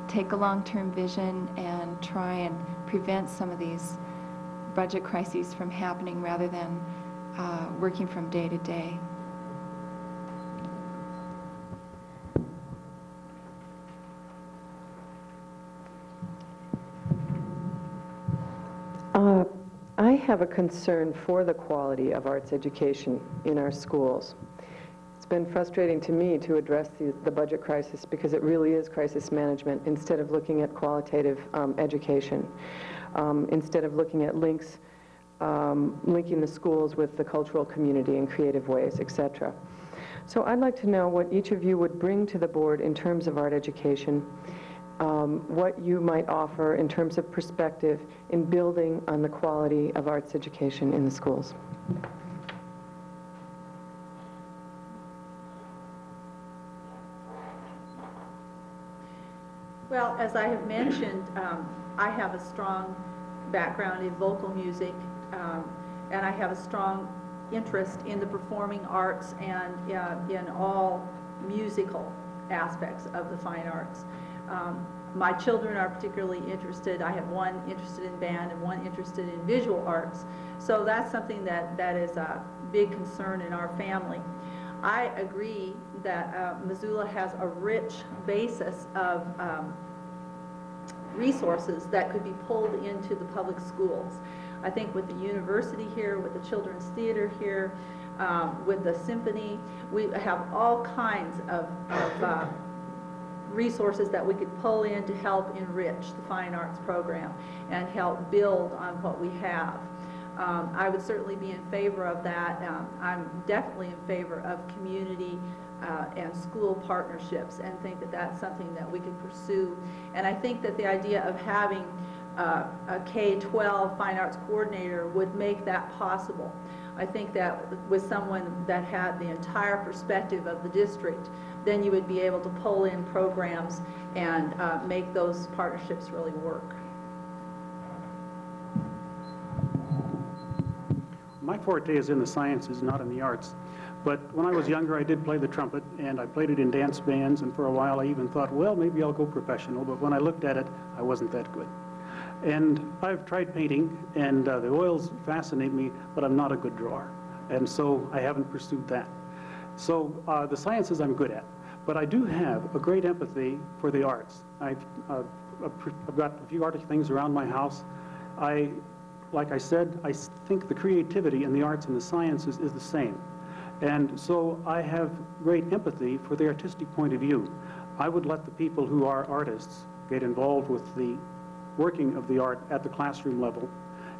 take a long-term vision and try and prevent some of these budget crises from happening rather than working from day to day. I have a concern for the quality of arts education in our schools. It's been frustrating to me to address the budget crisis because it really is crisis management instead of looking at qualitative education, instead of looking at linking the schools with the cultural community in creative ways, etc. So I'd like to know what each of you would bring to the board in terms of art education, what you might offer in terms of perspective in building on the quality of arts education in the schools. Well, as I have mentioned, I have a strong background in vocal music, and I have a strong interest in the performing arts and in all musical aspects of the fine arts. My children are particularly interested. I have one interested in band and one interested in visual arts. So that's something that is a big concern in our family. I agree that Missoula has a rich basis of resources that could be pulled into the public schools. I think with the university here, with the children's theater here, with the symphony, we have all kinds of resources that we could pull in to help enrich the fine arts program and help build on what we have. I would certainly be in favor of that. I'm definitely in favor of community and school partnerships and think that that's something that we can pursue. And I think that the idea of having a K-12 fine arts coordinator would make that possible. I think that with someone that had the entire perspective of the district, then you would be able to pull in programs and make those partnerships really work. My forte is in the sciences, not in the arts. But when I was younger, I did play the trumpet, and I played it in dance bands, and for a while I even thought, well, maybe I'll go professional, but when I looked at it, I wasn't that good. And I've tried painting, and the oils fascinate me, but I'm not a good drawer. And so I haven't pursued that. So the sciences I'm good at. But I do have a great empathy for the arts. I've got a few art things around my house. Like I said, I think the creativity in the arts and the sciences is the same. And so I have great empathy for the artistic point of view. I would let the people who are artists get involved with the working of the art at the classroom level,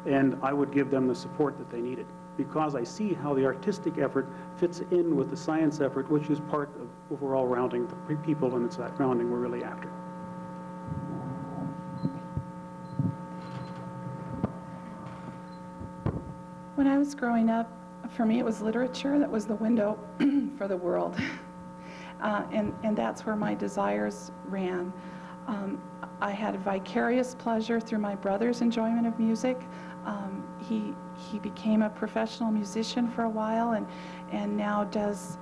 and I would give them the support that they needed, because I see how the artistic effort fits in with the science effort, which is part of overall rounding the people, and it's that rounding we're really after. When I was growing up, For me, it was literature that was the window for the world. And that's where my desires ran. I had vicarious pleasure through my brother's enjoyment of music. He became a professional musician for a while and now does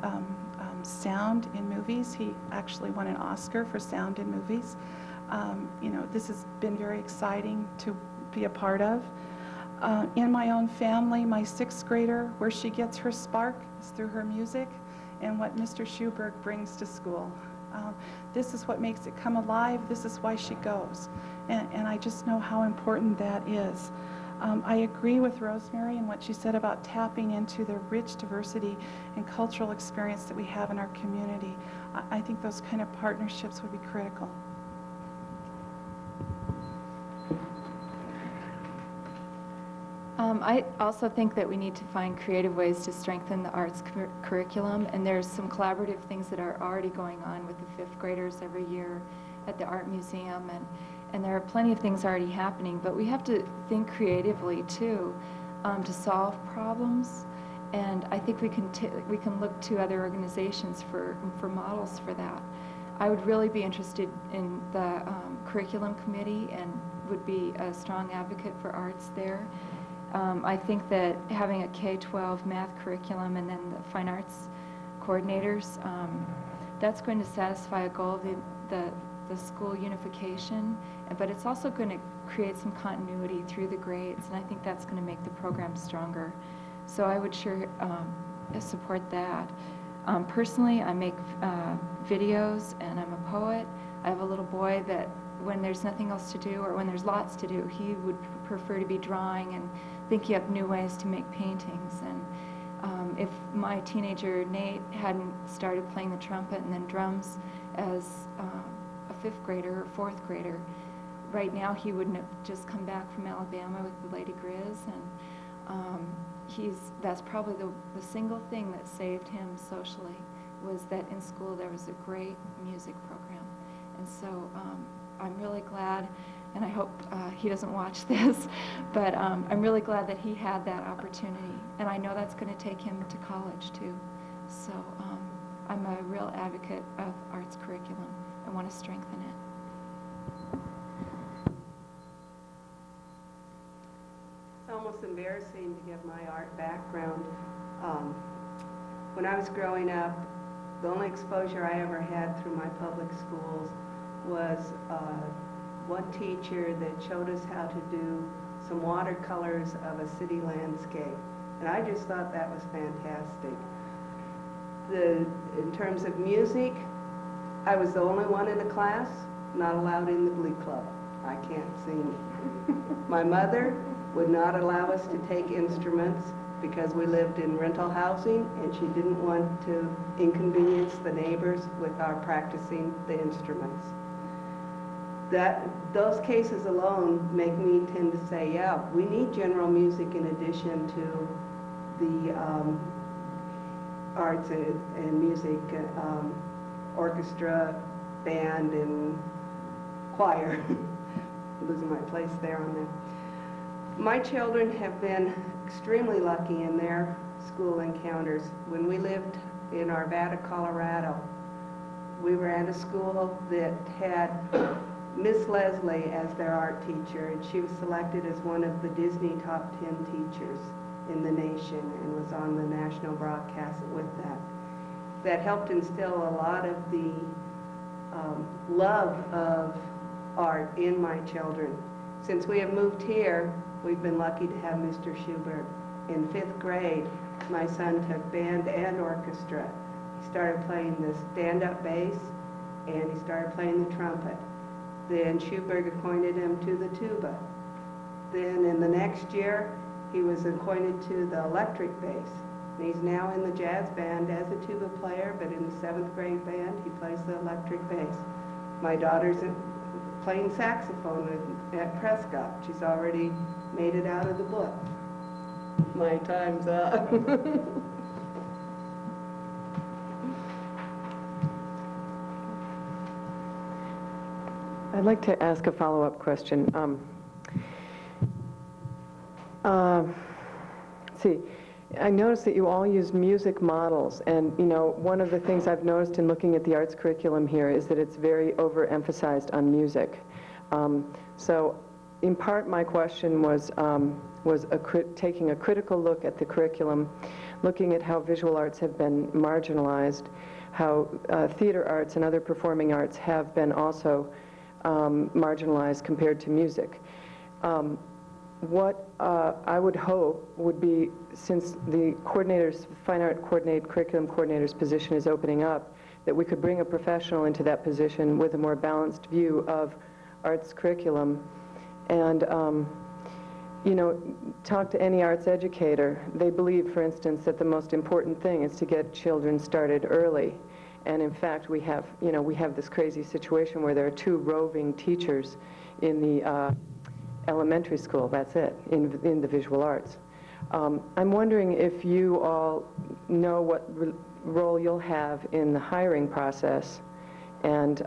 sound in movies. He actually won an Oscar for sound in movies. You know, this has been very exciting to be a part of. In my own family, my sixth grader, where she gets her spark is through her music and what Mr. Schuberg brings to school. This is what makes it come alive. This is why she goes. And I just know how important that is. I agree with Rosemary and what she said about tapping into the rich diversity and cultural experience that we have in our community. I think those kind of partnerships would be critical. I also think that we need to find creative ways to strengthen the arts curriculum, and there's some collaborative things that are already going on with the fifth graders every year at the Art Museum, and there are plenty of things already happening, but we have to think creatively too to solve problems, and I think we can look to other organizations for models for that. I would really be interested in the curriculum committee and would be a strong advocate for arts there. I think that having a K-12 math curriculum and then the fine arts coordinators, that's going to satisfy a goal of the school unification, but it's also going to create some continuity through the grades, and I think that's going to make the program stronger. So I would sure support that. Personally, I make videos, and I'm a poet. I have a little boy that when there's nothing else to do or when there's lots to do, he would prefer to be drawing and thinking up new ways to make paintings. And if my teenager Nate hadn't started playing the trumpet and then drums as a fifth grader or fourth grader, right now he wouldn't have just come back from Alabama with the Lady Grizz, and that's probably the single thing that saved him socially, was that in school there was a great music program. And so I'm really glad, and I hope he doesn't watch this, but I'm really glad that he had that opportunity, and I know that's going to take him to college too. So I'm a real advocate of arts curriculum. I want to strengthen it. It's almost embarrassing to give my art background. When I was growing up, the only exposure I ever had through my public schools was one teacher that showed us how to do some watercolors of a city landscape. And I just thought that was fantastic. In terms of music, I was the only one in the class not allowed in the glee club. I can't sing. My mother would not allow us to take instruments because we lived in rental housing, and she didn't want to inconvenience the neighbors with our practicing the instruments. Those cases alone make me tend to say, yeah, we need general music in addition to the arts and music, orchestra, band, and choir. Losing my place there on that. My children have been extremely lucky in their school encounters. When we lived in Arvada, Colorado, we were at a school that had Miss Leslie as their art teacher, and she was selected as one of the Disney top 10 teachers in the nation and was on the national broadcast with that. That helped instill a lot of the love of art in my children. Since we have moved here, we've been lucky to have Mr. Schubert. In 5th grade, my son took band and orchestra. He started playing the stand-up bass, and he started playing the trumpet. Then Schubert appointed him to the tuba. Then in the next year, he was appointed to the electric bass. And he's now in the jazz band as a tuba player, but in the 7th grade band, he plays the electric bass. My daughter's playing saxophone at Prescott. She's already made it out of the book. My time's up. I'd like to ask a follow-up question. Let's see. I noticed that you all use music models, and, you know, one of the things I've noticed in looking at the arts curriculum here is that it's very overemphasized on music. So in part, my question was taking a critical look at the curriculum, looking at how visual arts have been marginalized, how theater arts and other performing arts have been also marginalized compared to music. What I would hope would be, since the coordinators, fine art curriculum coordinator's position is opening up, that we could bring a professional into that position with a more balanced view of arts curriculum, and you know, talk to any arts educator. They believe, for instance, that the most important thing is to get children started early. And in fact, we have this crazy situation where there are 2 roving teachers in the elementary school, that's it, in the visual arts. I'm wondering if you all know what role you'll have in the hiring process, and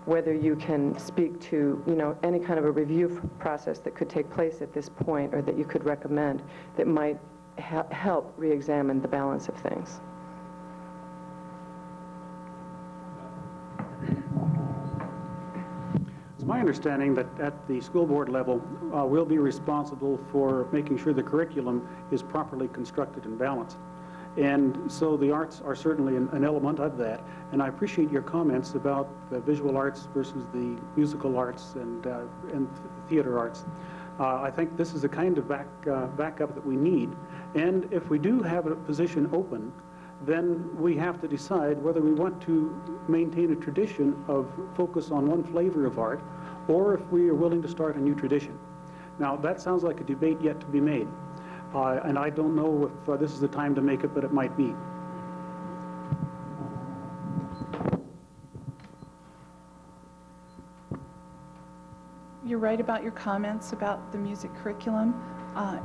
whether you can speak to, you know, any kind of a review process that could take place at this point, or that you could recommend that might help re-examine the balance of things. It's my understanding that at the school board level, we'll be responsible for making sure the curriculum is properly constructed and balanced. And so the arts are certainly an element of that. And I appreciate your comments about the visual arts versus the musical arts and theater arts. I think this is the kind of backup that we need. And if we do have a position open, then we have to decide whether we want to maintain a tradition of focus on one flavor of art, or if we are willing to start a new tradition. Now, that sounds like a debate yet to be made. And I don't know if this is the time to make it, but it might be. You're right about your comments about the music curriculum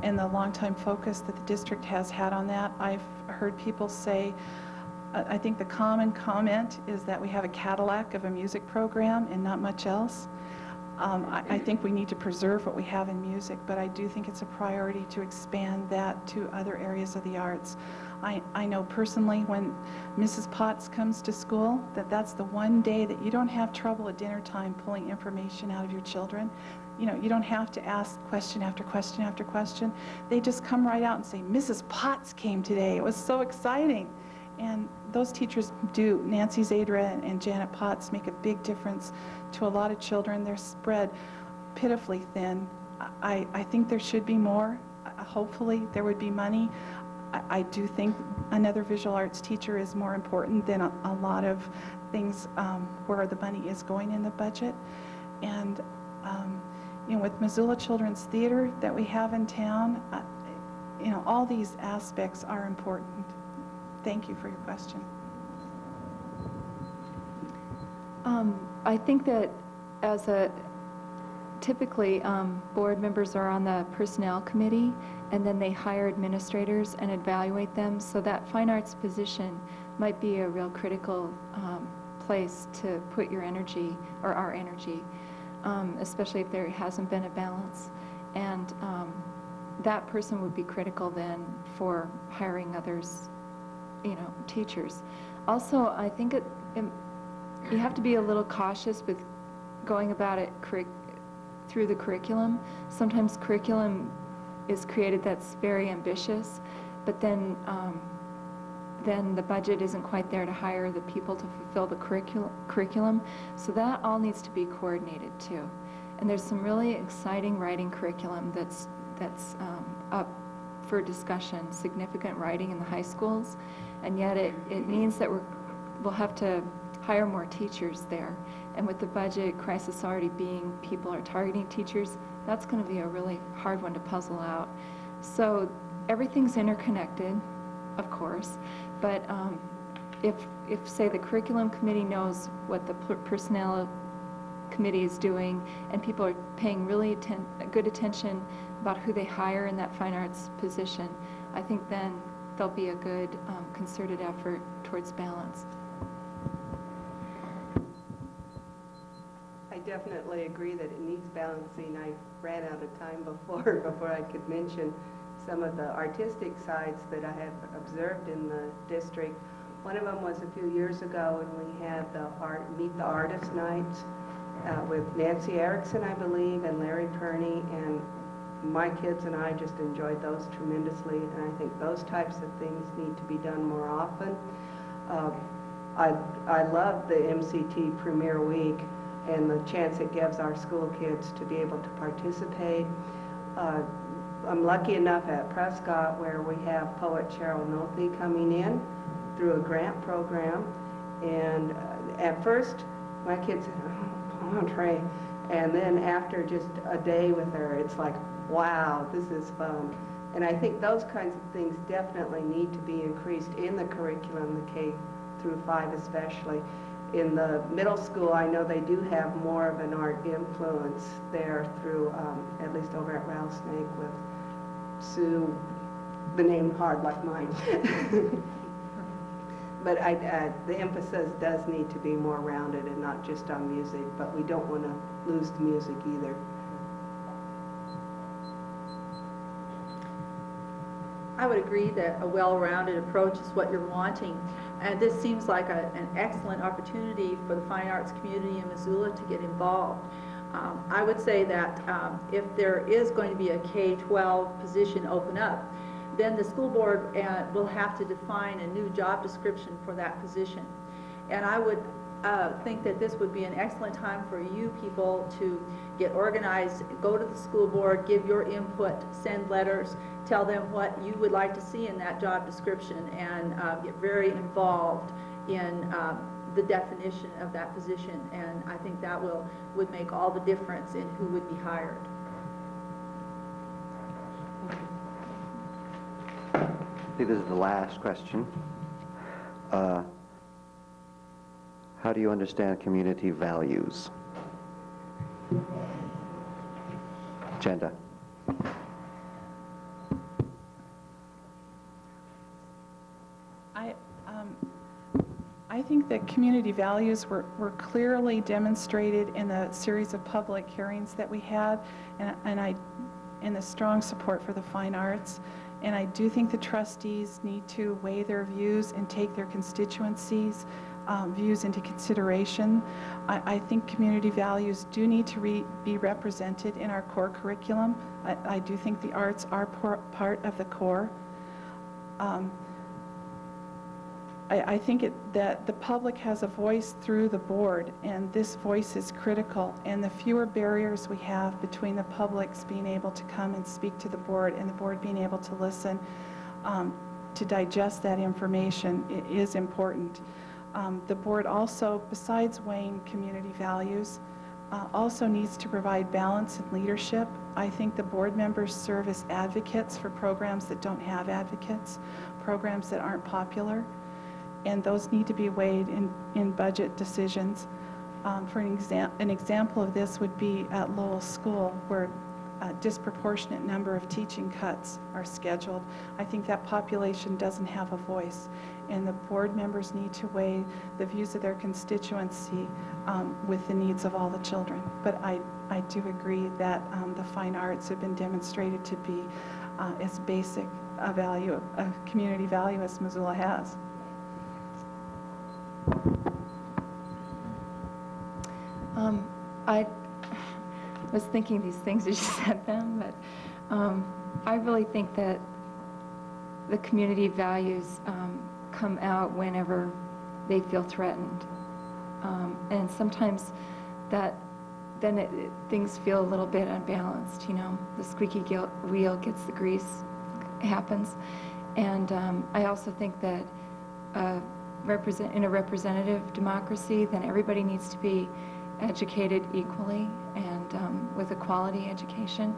and the long-time focus that the district has had on that. I've heard people say, I think the common comment is that we have a Cadillac of a music program and not much else. I think we need to preserve what we have in music, but I do think it's a priority to expand that to other areas of the arts. I know personally when Mrs. Potts comes to school, that's the one day that you don't have trouble at dinner time pulling information out of your children. You know, you don't have to ask question after question after question. They just come right out and say, Mrs. Potts came today. It was so exciting. And those teachers do. Nancy Zadra and Janet Potts make a big difference to a lot of children. They're spread pitifully thin. I think there should be more. Hopefully there would be money. I do think another visual arts teacher is more important than a lot of things where the money is going in the budget. And you know, with Missoula Children's Theater that we have in town, you know, all these aspects are important. Thank you for your question. I think that typically board members are on the personnel committee, and then they hire administrators and evaluate them, so that fine arts position might be a real critical place to put your energy, or our energy, especially if there hasn't been a balance. And that person would be critical then for hiring others, you know, teachers. Also, I think you have to be a little cautious with going about it through the curriculum. Sometimes curriculum is created that's very ambitious, but then the budget isn't quite there to hire the people to fulfill the curriculum. So that all needs to be coordinated too. And there's some really exciting writing curriculum that's up for discussion, significant writing in the high schools, and yet it means that we'll have to hire more teachers there. And with the budget crisis already being, people are targeting teachers, that's going to be a really hard one to puzzle out. So everything's interconnected, of course, but if say the curriculum committee knows what the personnel committee is doing, and people are paying really good attention about who they hire in that fine arts position, I think then there'll be a good concerted effort towards balance. I definitely agree that it needs balancing. I ran out of time before I could mention some of the artistic sides that I have observed in the district. One of them was a few years ago when we had the Meet the Artist Nights with Nancy Erickson, I believe, and Larry Kearney, and my kids and I just enjoyed those tremendously, and I think those types of things need to be done more often. I love the MCT Premier Week and the chance it gives our school kids to be able to participate. I'm lucky enough at Prescott where we have poet Cheryl Nolte coming in through a grant program, and at first my kids said, "Oh, Andre," and then after just a day with her, it's like, wow, this is fun. And I think those kinds of things definitely need to be increased in the curriculum, the K through 5 especially. In the middle school, I know they do have more of an art influence there through, at least over at Rattlesnake with Sue, the name hard like mine. But the emphasis does need to be more rounded and not just on music, but we don't want to lose the music either. I would agree that a well-rounded approach is what you're wanting. And this seems like an excellent opportunity for the fine arts community in Missoula to get involved. I would say that if there is going to be a K-12 position open up, then the school board will have to define a new job description for that position. And I would think that this would be an excellent time for you people to get organized, go to the school board, give your input, send letters, tell them what you would like to see in that job description, and get very involved in the definition of that position. And I think that would make all the difference in who would be hired. I think this is the last question. How do you understand community values? Jenda. I think that community values were clearly demonstrated in the series of public hearings that we had, and the strong support for the fine arts. And I do think the trustees need to weigh their views and take their constituencies' views into consideration. I think community values do need to be represented in our core curriculum. I do think the arts are part of the core. I think that the public has a voice through the board, and this voice is critical. And the fewer barriers we have between the publics being able to come and speak to the board and the board being able to listen to digest that information is important. The board also, besides weighing community values, also needs to provide balance and leadership. I think the board members serve as advocates for programs that don't have advocates, programs that aren't popular, and those need to be weighed in budget decisions. For an example of this would be at Lowell School, where a disproportionate number of teaching cuts are scheduled. I think that population doesn't have a voice, and the board members need to weigh the views of their constituency with the needs of all the children. But I do agree that the fine arts have been demonstrated to be as basic a value, a community value as Missoula has. I was thinking these things as you said them, but I really think that the community values come out whenever they feel threatened. And sometimes things feel a little bit unbalanced, you know. The squeaky wheel gets the grease, happens. And I also think that in a representative democracy, then everybody needs to be educated equally and with a quality education.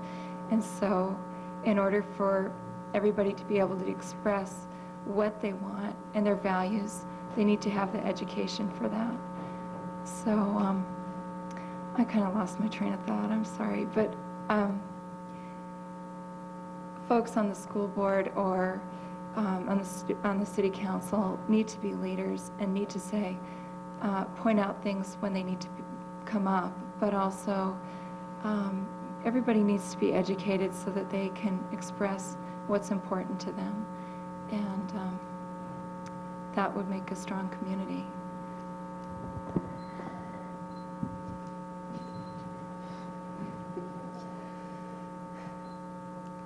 And so in order for everybody to be able to express what they want and their values, they need to have the education for that. So I kind of lost my train of thought, I'm sorry. But folks on the school board or on the city council need to be leaders and need to say, point out things when they need to come up, but also everybody needs to be educated so that they can express what's important to them. And that would make a strong community.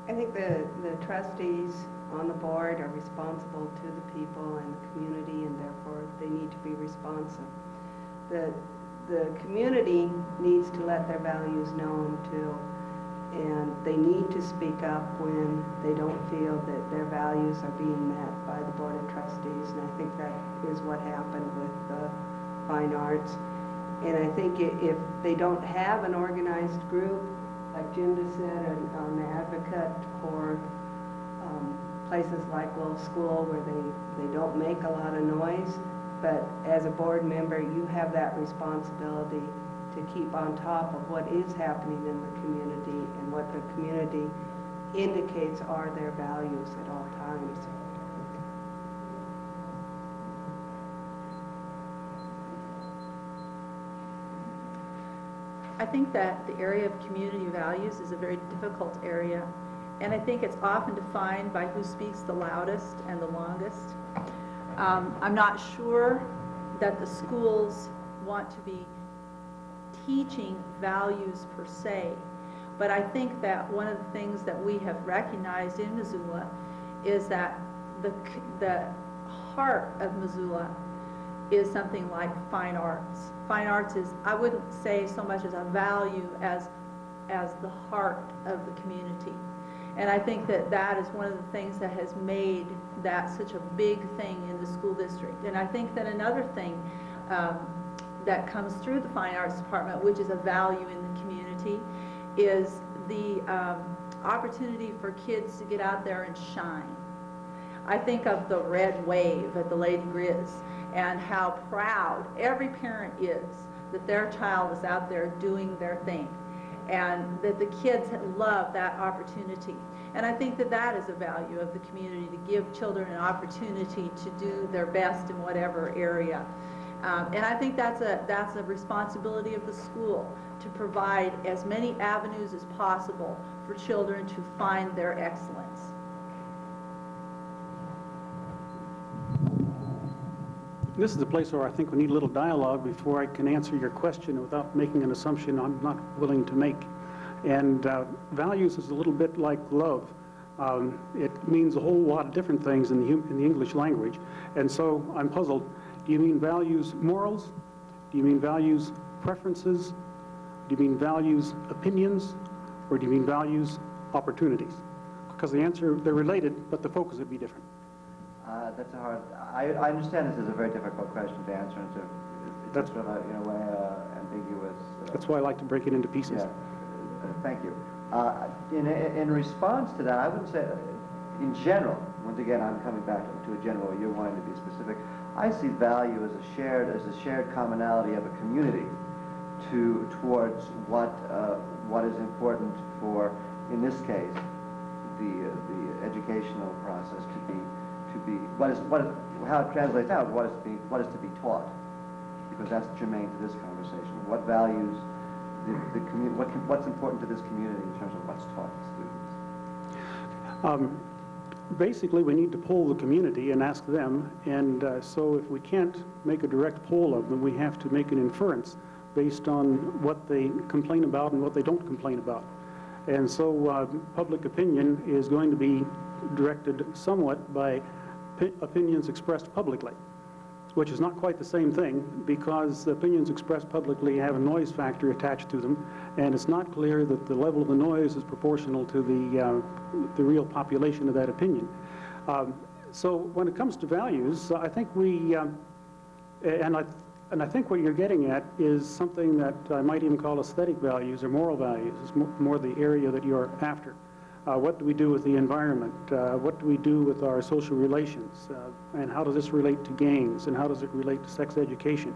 I think the trustees on the board are responsible to the people and the community, and therefore they need to be responsive. The community needs to let their values known too, and they need to speak up when they don't feel that their values are being met by the board of trustees, and I think that is what happened with the fine arts. And I think if they don't have an organized group, like Jim just said, an advocate for places like Little School where they don't make a lot of noise, but as a board member, you have that responsibility to keep on top of what is happening in the community and what the community indicates are their values at all times. I think that the area of community values is a very difficult area, and I think it's often defined by who speaks the loudest and the longest. I'm not sure that the schools want to be teaching values per se, but I think that one of the things that we have recognized in Missoula is that the heart of Missoula is something like fine arts. Fine arts is, I wouldn't say so much as a value as the heart of the community. And I think that that is one of the things that has made that such a big thing in the school district. And I think that another thing that comes through the fine arts department, which is a value in the community, is the opportunity for kids to get out there and shine. I think of the red wave at the Lady Grizz and how proud every parent is that their child is out there doing their thing, and that the kids love that opportunity. And I think that that is a value of the community, to give children an opportunity to do their best in whatever area. And I think that's a responsibility of the school, to provide as many avenues as possible for children to find their excellence. This is a place where I think we need a little dialogue before I can answer your question without making an assumption I'm not willing to make. And values is a little bit like love. It means a whole lot of different things in the English language. And so I'm puzzled. Do you mean values morals? Do you mean values preferences? Do you mean values opinions? Or do you mean values opportunities? Because the answer, they're related, but the focus would be different. That's a hard. I understand this is a very difficult question to answer, and it's sort of in a way ambiguous. That's why I like to break it into pieces. Yeah. Thank you. In response to that, I would say, in general, once again, I'm coming back to a general. You're wanting to be specific. I see value as a shared commonality of a community towards what is important for, in this case, the educational process to be how it translates out, what is to be taught, because that's germane to this conversation. What values what's important to this community in terms of what's taught to students? Basically, we need to poll the community and ask them, and so if we can't make a direct poll of them, we have to make an inference based on what they complain about and what they don't complain about. And so public opinion is going to be directed somewhat by opinions expressed publicly, which is not quite the same thing, because the opinions expressed publicly have a noise factor attached to them, and it's not clear that the level of the noise is proportional to the real population of that opinion. So when it comes to values, I think and I think what you're getting at is something that I might even call aesthetic values or moral values. It's more the area that you're after. What do we do with the environment? What do we do with our social relations? And how does this relate to gangs? And how does it relate to sex education?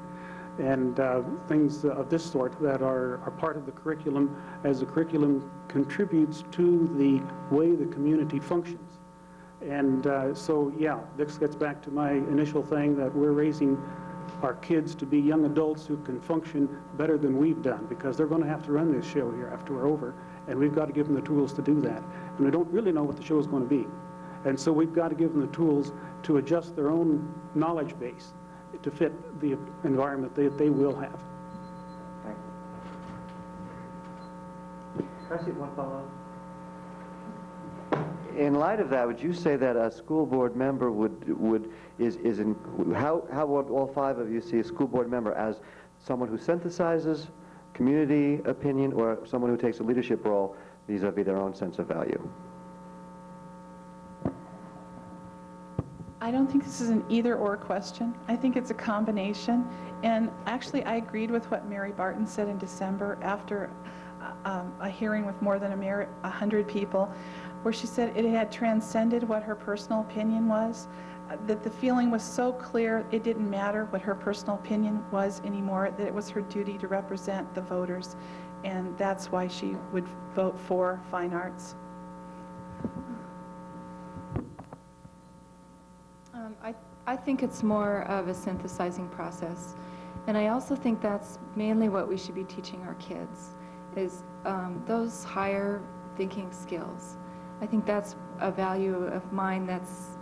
And things of this sort that are part of the curriculum, as the curriculum contributes to the way the community functions. And so, yeah, this gets back to my initial thing that we're raising our kids to be young adults who can function better than we've done, because they're going to have to run this show here after we're over. and we've got to give them the tools to do that. And we don't really know what the show is going to be. And so we've got to give them the tools to adjust their own knowledge base to fit the environment that they will have. Thank you. Can I see one follow-up? In light of that, would you say that a school board member how would all five of you see a school board member as someone who synthesizes community opinion or someone who takes a leadership role vis-a-vis their own sense of value? I don't think this is an either-or question. I think it's a combination. And actually, I agreed with what Mary Barton said in December after a hearing with more than 100 people, where she said it had transcended what her personal opinion was, that the feeling was so clear it didn't matter what her personal opinion was anymore, that it was her duty to represent the voters, and that's why she would vote for fine arts. I think it's more of a synthesizing process, and I also think that's mainly what we should be teaching our kids, is those higher thinking skills. I think that's a value of mine that's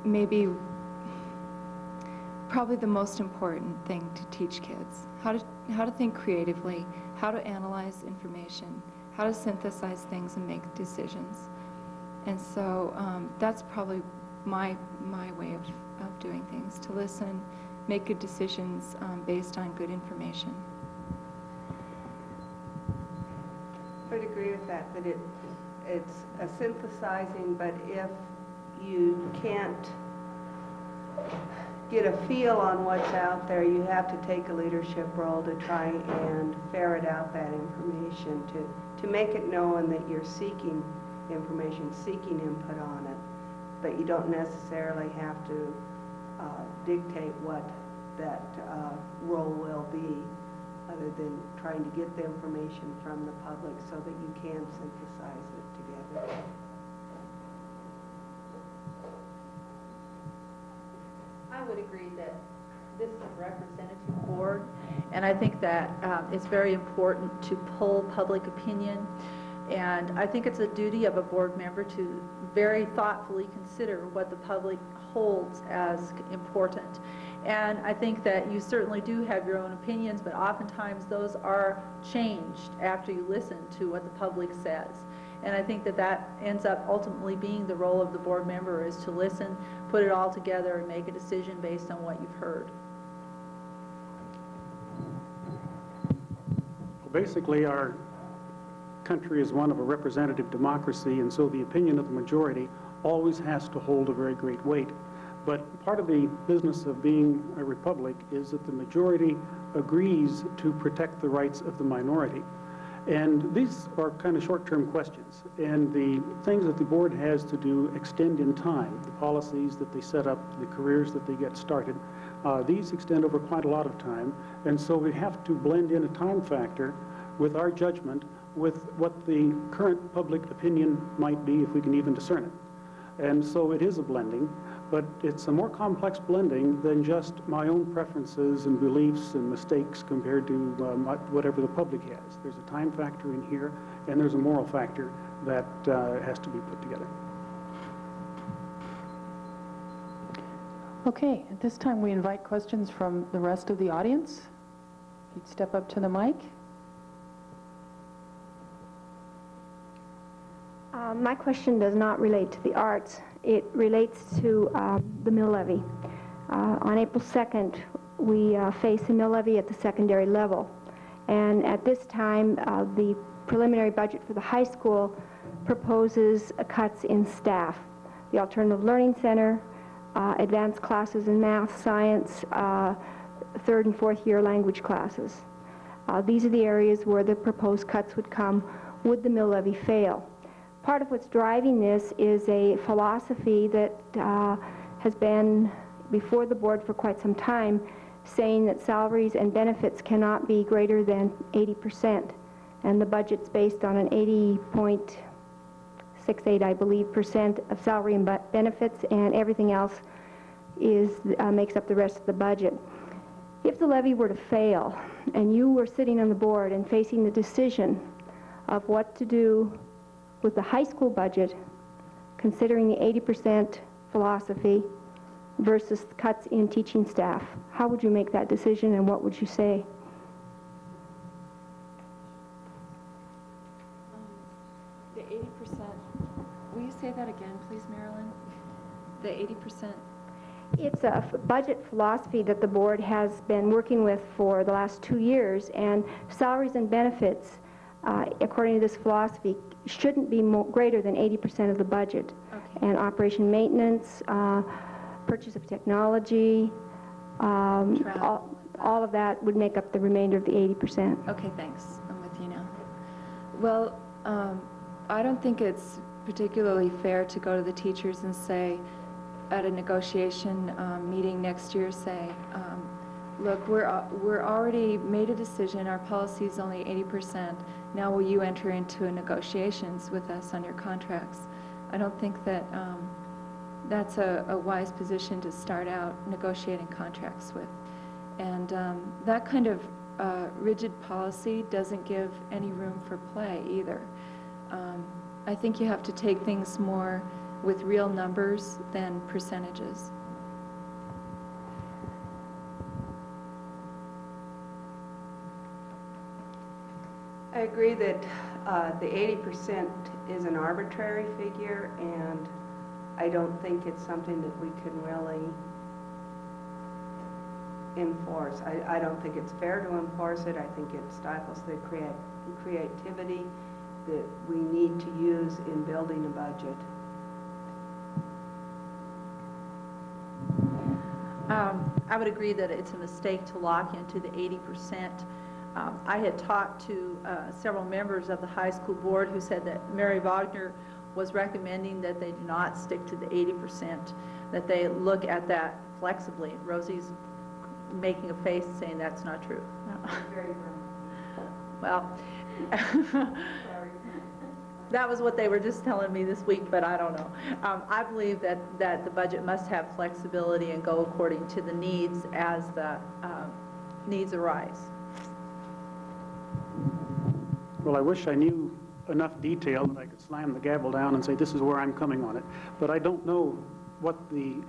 maybe probably the most important thing to teach kids. How to think creatively, how to analyze information, how to synthesize things and make decisions. And so that's probably my way of doing things, to listen, make good decisions based on good information. I would agree with that it's a synthesizing, but if you can't get a feel on what's out there, you have to take a leadership role to try and ferret out that information, to make it known that you're seeking information, seeking input on it, but you don't necessarily have to dictate what that role will be, other than trying to get the information from the public so that you can synthesize it together. I would agree that this is a representative board, and I think that it's very important to poll public opinion, and I think it's a duty of a board member to very thoughtfully consider what the public holds as important. And I think that you certainly do have your own opinions, but oftentimes those are changed after you listen to what the public says. And I think that that ends up ultimately being the role of the board member, is to listen, put it all together, and make a decision based on what you've heard. Well, basically, our country is one of a representative democracy, and so the opinion of the majority always has to hold a very great weight. But part of the business of being a republic is that the majority agrees to protect the rights of the minority. And these are kind of short-term questions. And the things that the board has to do extend in time. The policies that they set up, the careers that they get started, these extend over quite a lot of time. And so we have to blend in a time factor with our judgment with what the current public opinion might be, if we can even discern it. And so it is a blending. But it's a more complex blending than just my own preferences and beliefs and mistakes compared to whatever the public has. There's a time factor in here, and there's a moral factor that has to be put together. Okay, at this time we invite questions from the rest of the audience. If you'd step up to the mic. My question does not relate to the arts. It relates to the mill levy. On April 2nd, we face a mill levy at the secondary level. And at this time, the preliminary budget for the high school proposes cuts in staff. The Alternative Learning Center, advanced classes in math, science, third and fourth year language classes. These are the areas where the proposed cuts would come would the mill levy fail. Part of what's driving this is a philosophy that has been before the board for quite some time, saying that salaries and benefits cannot be greater than 80%. And the budget's based on an 80.68, I believe, percent of salary and benefits, and everything else is makes up the rest of the budget. If the levy were to fail and you were sitting on the board and facing the decision of what to do with the high school budget, considering the 80% philosophy versus cuts in teaching staff, how would you make that decision and what would you say? The 80%, will you say that again, please, Marilyn? The 80%? It's a budget philosophy that the board has been working with for the last 2 years, and salaries and benefits, according to this philosophy, shouldn't be greater than 80% of the budget. Okay. And operation maintenance, purchase of technology, all of that would make up the remainder of the 80%. Okay, thanks. I'm with you now. Well, I don't think it's particularly fair to go to the teachers and say, at a negotiation meeting next year, say, look, we're already made a decision, our policy is only 80%, now will you enter into negotiations with us on your contracts? I don't think that that's a wise position to start out negotiating contracts with. And that kind of rigid policy doesn't give any room for play either. I think you have to take things more with real numbers than percentages. I agree that the 80% is an arbitrary figure, and I don't think it's something that we can really enforce. I don't think it's fair to enforce it. I think it stifles the creativity that we need to use in building a budget. I would agree that it's a mistake to lock into the 80%. I had talked to several members of the high school board who said that Mary Wagner was recommending that they do not stick to the 80%, that they look at that flexibly. Rosie's making a face saying that's not true. Very well, that was what they were just telling me this week, but I don't know. I believe that the budget must have flexibility and go according to the needs as the needs arise. Well, I wish I knew enough detail that I could slam the gavel down and say this is where I'm coming on it, but I don't know what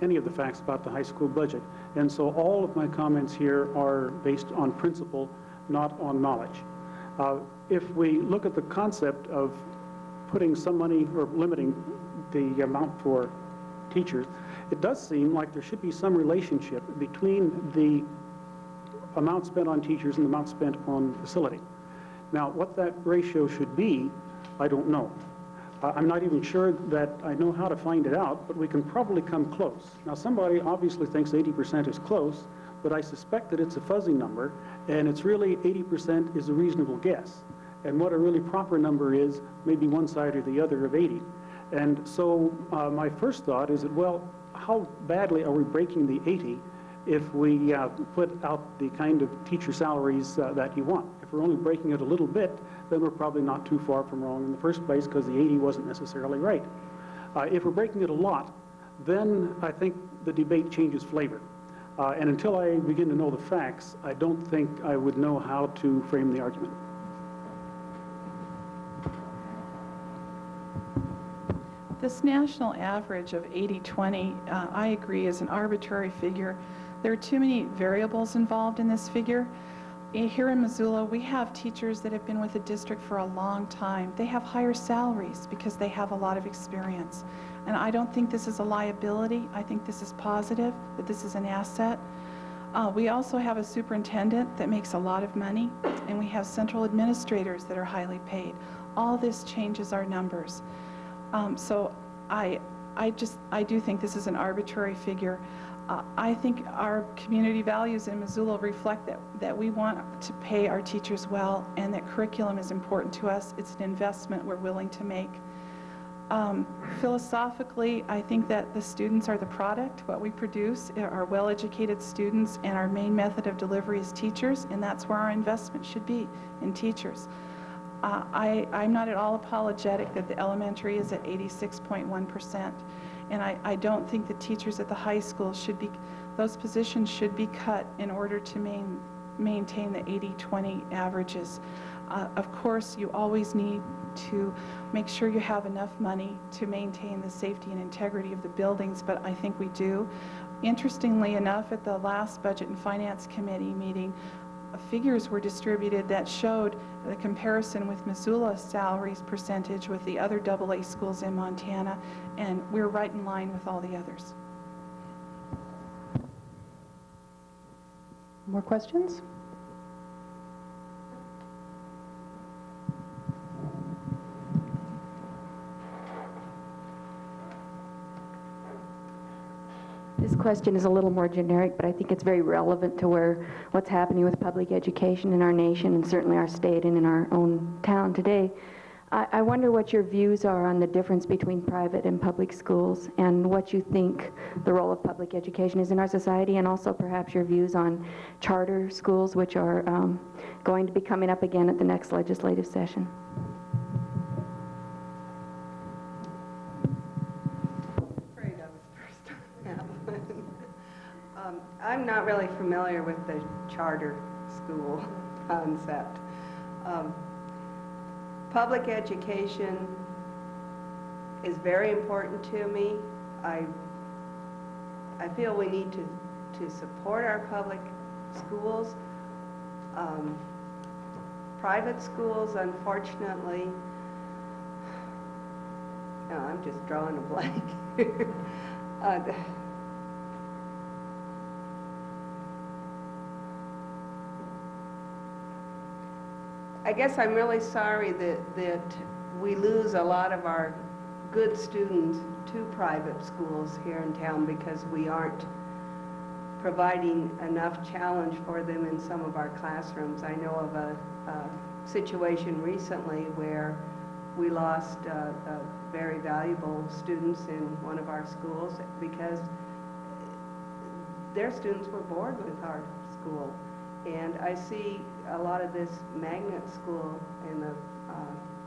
any of the facts about the high school budget, and so all of my comments here are based on principle, not on knowledge. If we look at the concept of putting some money or limiting the amount for teachers, it does seem like there should be some relationship between the amount spent on teachers and the amount spent on facility. Now, what that ratio should be, I don't know. I'm not even sure that I know how to find it out, but we can probably come close. Now, somebody obviously thinks 80% is close, but I suspect that it's a fuzzy number, and it's really 80% is a reasonable guess. And what a really proper number is, maybe one side or the other of 80. And so my first thought is that, well, how badly are we breaking the 80 if we put out the kind of teacher salaries that you want? If we're only breaking it a little bit, then we're probably not too far from wrong in the first place, because the 80 wasn't necessarily right. If we're breaking it a lot, then I think the debate changes flavor. And until I begin to know the facts, I don't think I would know how to frame the argument. This national average of 80-20, I agree, is an arbitrary figure. There are too many variables involved in this figure. Here in Missoula, we have teachers that have been with the district for a long time. They have higher salaries because they have a lot of experience. And I don't think this is a liability. I think this is positive, that this is an asset. We also have a superintendent that makes a lot of money, and we have central administrators that are highly paid. All this changes our numbers. So I do think this is an arbitrary figure. I think our community values in Missoula reflect that we want to pay our teachers well, and that curriculum is important to us. It's an investment we're willing to make. Philosophically, I think that the students are the product. What we produce are well-educated students, and our main method of delivery is teachers, and that's where our investment should be, in teachers. I'm not at all apologetic that the elementary is at 86.1%. And I don't think the teachers at the high school should be, those positions should be cut in order to maintain the 80-20 averages. Of course, you always need to make sure you have enough money to maintain the safety and integrity of the buildings, but I think we do. Interestingly enough, at the last Budget and Finance Committee meeting, figures were distributed that showed the comparison with Missoula's salaries percentage with the other AA schools in Montana, and we're right in line with all the others. More questions? This question is a little more generic, but I think it's very relevant to what's happening with public education in our nation and certainly our state and in our own town today. I wonder what your views are on the difference between private and public schools and what you think the role of public education is in our society, and also perhaps your views on charter schools, which are going to be coming up again at the next legislative session. I'm not really familiar with the charter school concept. Public education is very important to me. I feel we need to support our public schools. Private schools, unfortunately, no, I'm just drawing a blank. I guess I'm really sorry that we lose a lot of our good students to private schools here in town because we aren't providing enough challenge for them in some of our classrooms. I know of a situation recently where we lost very valuable students in one of our schools because their students were bored with our school. And I see a lot of this magnet school in the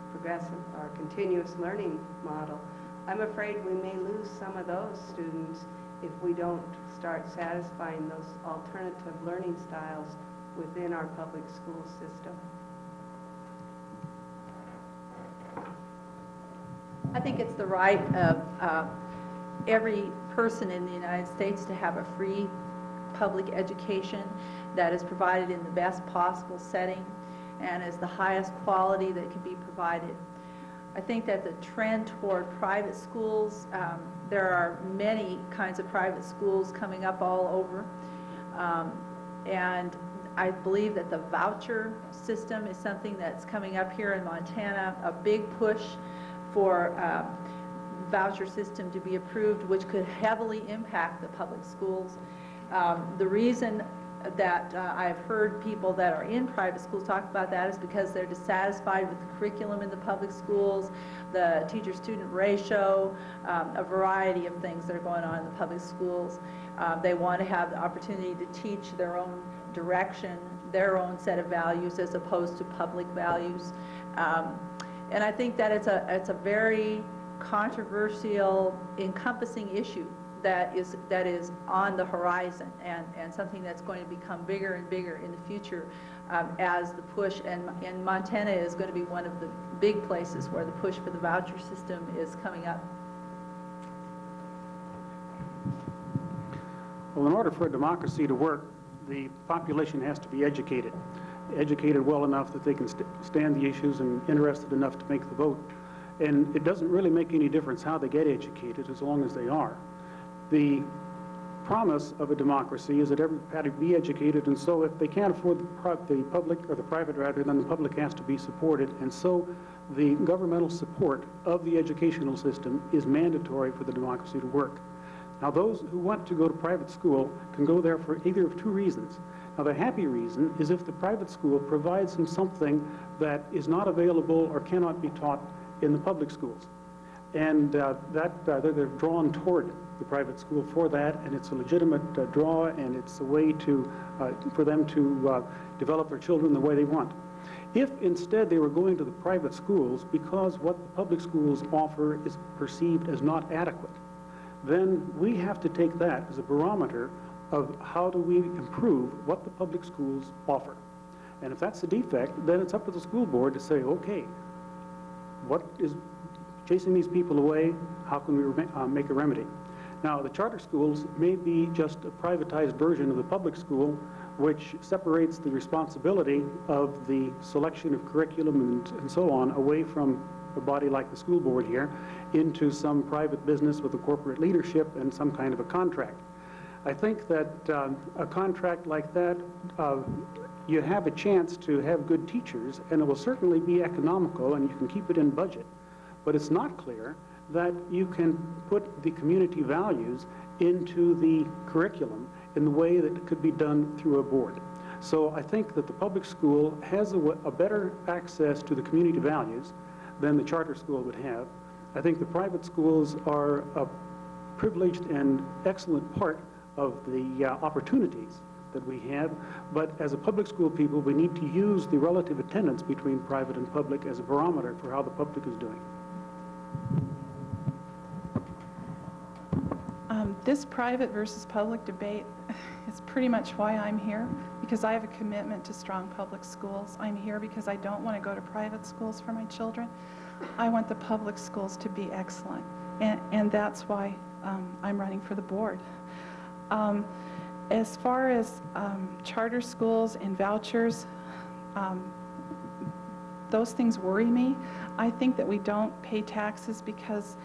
progressive or continuous learning model. I'm afraid we may lose some of those students if we don't start satisfying those alternative learning styles within our public school system. I think it's the right of every person in the United States to have a free public education that is provided in the best possible setting and is the highest quality that can be provided. I think that the trend toward private schools, there are many kinds of private schools coming up all over, and I believe that the voucher system is something that's coming up here in Montana, a big push for voucher system to be approved, which could heavily impact the public schools. The reason that I've heard people that are in private schools talk about that is because they're dissatisfied with the curriculum in the public schools, the teacher-student ratio, a variety of things that are going on in the public schools. They want to have the opportunity to teach their own direction, their own set of values as opposed to public values. And I think that it's a very controversial, encompassing issue that is on the horizon and something that's going to become bigger and bigger in the future as the push, and Montana is going to be one of the big places where the push for the voucher system is coming up. Well, in order for a democracy to work, the population has to be educated well enough that they can stand the issues and interested enough to make the vote. And it doesn't really make any difference how they get educated as long as they are. The promise of a democracy is that everybody be educated, and so if they can't afford the public, or the private rather, then the public has to be supported, and so the governmental support of the educational system is mandatory for the democracy to work. Now, those who want to go to private school can go there for either of two reasons. Now, the happy reason is if the private school provides them something that is not available or cannot be taught in the public schools. And they're drawn toward the private school for that, and it's a legitimate draw, and it's a way for them to develop their children the way they want. If instead they were going to the private schools because what the public schools offer is perceived as not adequate, then we have to take that as a barometer of how do we improve what the public schools offer. And if that's the defect, then it's up to the school board to say, okay, what is chasing these people away? How can we make a remedy? Now, the charter schools may be just a privatized version of the public school, which separates the responsibility of the selection of curriculum and so on away from a body like the school board here into some private business with a corporate leadership and some kind of a contract. I think that a contract like that, you have a chance to have good teachers, and it will certainly be economical, and you can keep it in budget. But it's not clear that you can put the community values into the curriculum in the way that it could be done through a board. So I think that the public school has a better access to the community values than the charter school would have. I think the private schools are a privileged and excellent part of the opportunities that we have, but as a public school people, we need to use the relative attendance between private and public as a barometer for how the public is doing. This private versus public debate is pretty much why I'm here, because I have a commitment to strong public schools. I'm here because I don't want to go to private schools for my children. I want the public schools to be excellent, and that's why I'm running for the board. As far as charter schools and vouchers, those things worry me. I think that we don't pay taxes because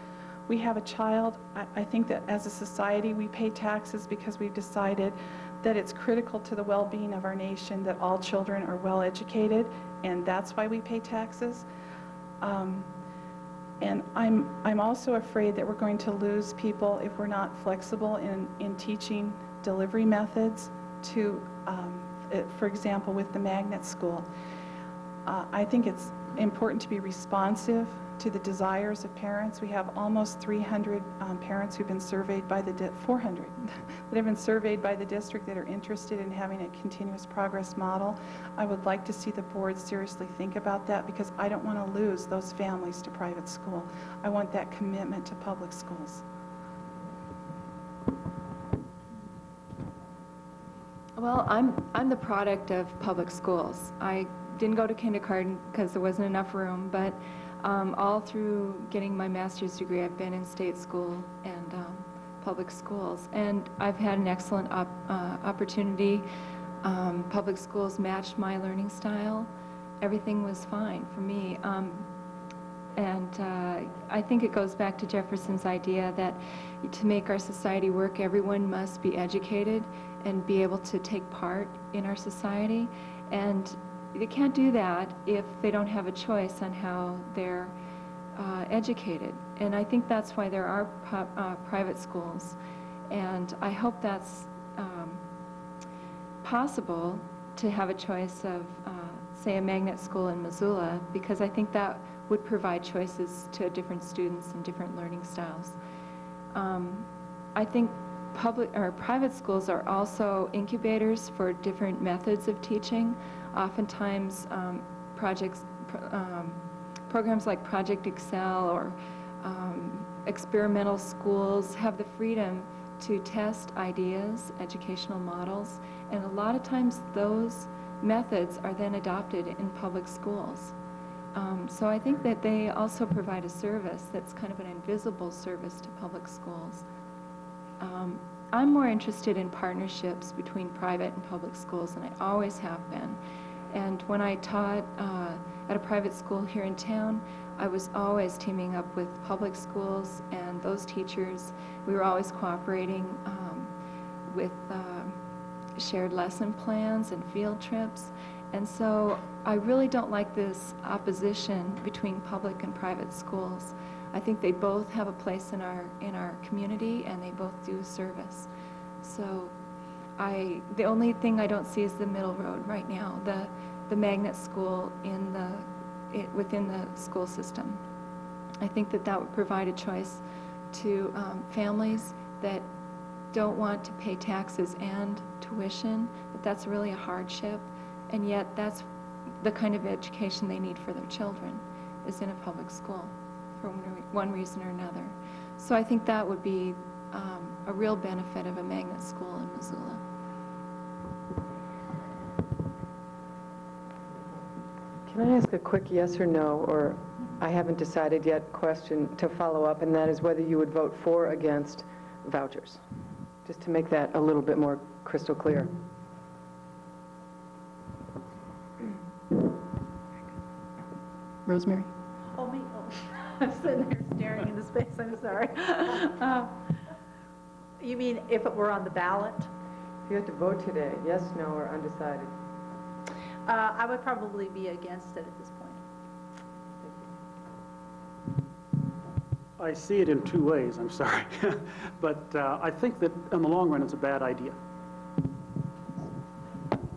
we have a child. I think that as a society we pay taxes because we've decided that it's critical to the well-being of our nation that all children are well educated, and that's why we pay taxes. And I'm also afraid that we're going to lose people if we're not flexible in teaching delivery methods to, for example, with the magnet school. I think it's important to be responsive to the desires of parents. We have almost 300 parents who've been surveyed by the 400 that have been surveyed by the district that are interested in having a continuous progress model. I would like to see the board seriously think about that because I don't want to lose those families to private school. I want that commitment to public schools. Well, I'm the product of public schools. I didn't go to kindergarten because there wasn't enough room, but all through getting my master's degree, I've been in state school and public schools, and I've had an excellent opportunity. Public schools matched my learning style. Everything was fine for me. I think it goes back to Jefferson's idea that to make our society work, everyone must be educated and be able to take part in our society. And they can't do that if they don't have a choice on how they're educated. And I think that's why there are private schools. And I hope that's possible to have a choice of, say, a magnet school in Missoula, because I think that would provide choices to different students and different learning styles. I think private schools are also incubators for different methods of teaching. Oftentimes, programs like Project Excel or experimental schools have the freedom to test ideas, educational models, and a lot of times those methods are then adopted in public schools. So I think that they also provide a service that's kind of an invisible service to public schools. I'm more interested in partnerships between private and public schools, and I always have been. And when I taught at a private school here in town, I was always teaming up with public schools and those teachers. We were always cooperating with shared lesson plans and field trips. And so I really don't like this opposition between public and private schools. I think they both have a place in our community, and they both do service. So the only thing I don't see is the middle road right now, the magnet school within the school system. I think that would provide a choice to families that don't want to pay taxes and tuition, but that's really a hardship, and yet that's the kind of education they need for their children is in a public school for one reason or another. So I think that would be a real benefit of a magnet school in Missoula. Can I ask a quick yes or no, or I haven't decided yet question to follow up, and that is whether you would vote for or against vouchers, just to make that a little bit more crystal clear. Rosemary? Oh, me? Oh. I'm sitting there staring into space, I'm sorry. You mean if it were on the ballot? If you had to vote today, yes, no, or undecided? I would probably be against it at this point. I see it in two ways, I'm sorry. But I think that in the long run, it's a bad idea.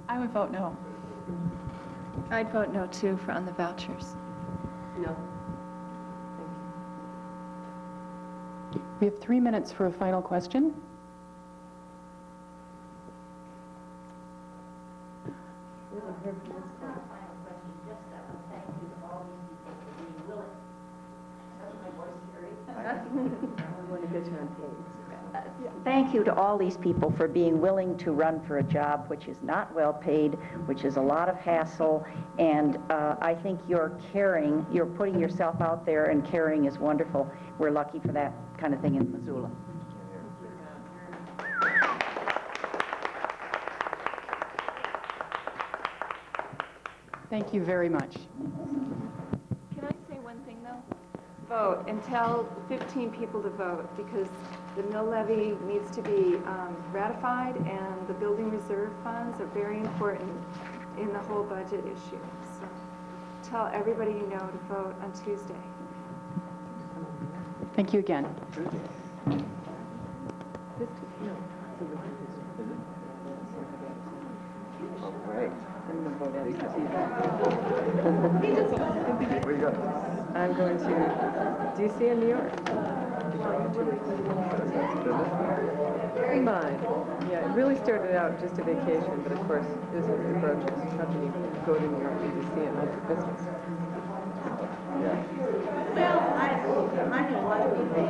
I would vote no. I'd vote no, too, on the vouchers. No. We have 3 minutes for a final question. Thank you to all these people for being willing to run for a job which is not well paid, which is a lot of hassle, and I think you're caring, you're putting yourself out there, and caring is wonderful. We're lucky for that kind of thing in Missoula. Thank you very much. Can I say one thing, though? Vote, and tell 15 people to vote, because the mill levy needs to be ratified, and the building reserve funds are very important in the whole budget issue. So tell everybody you know to vote on Tuesday. Thank you again. Oh, great. Where you go? I'm going to D.C. and New York. Mine. Yeah, it really started out just a vacation, but of course, business approaches. How can you go to New York and D.C. and not do business? Yeah. Well, I know a lot of people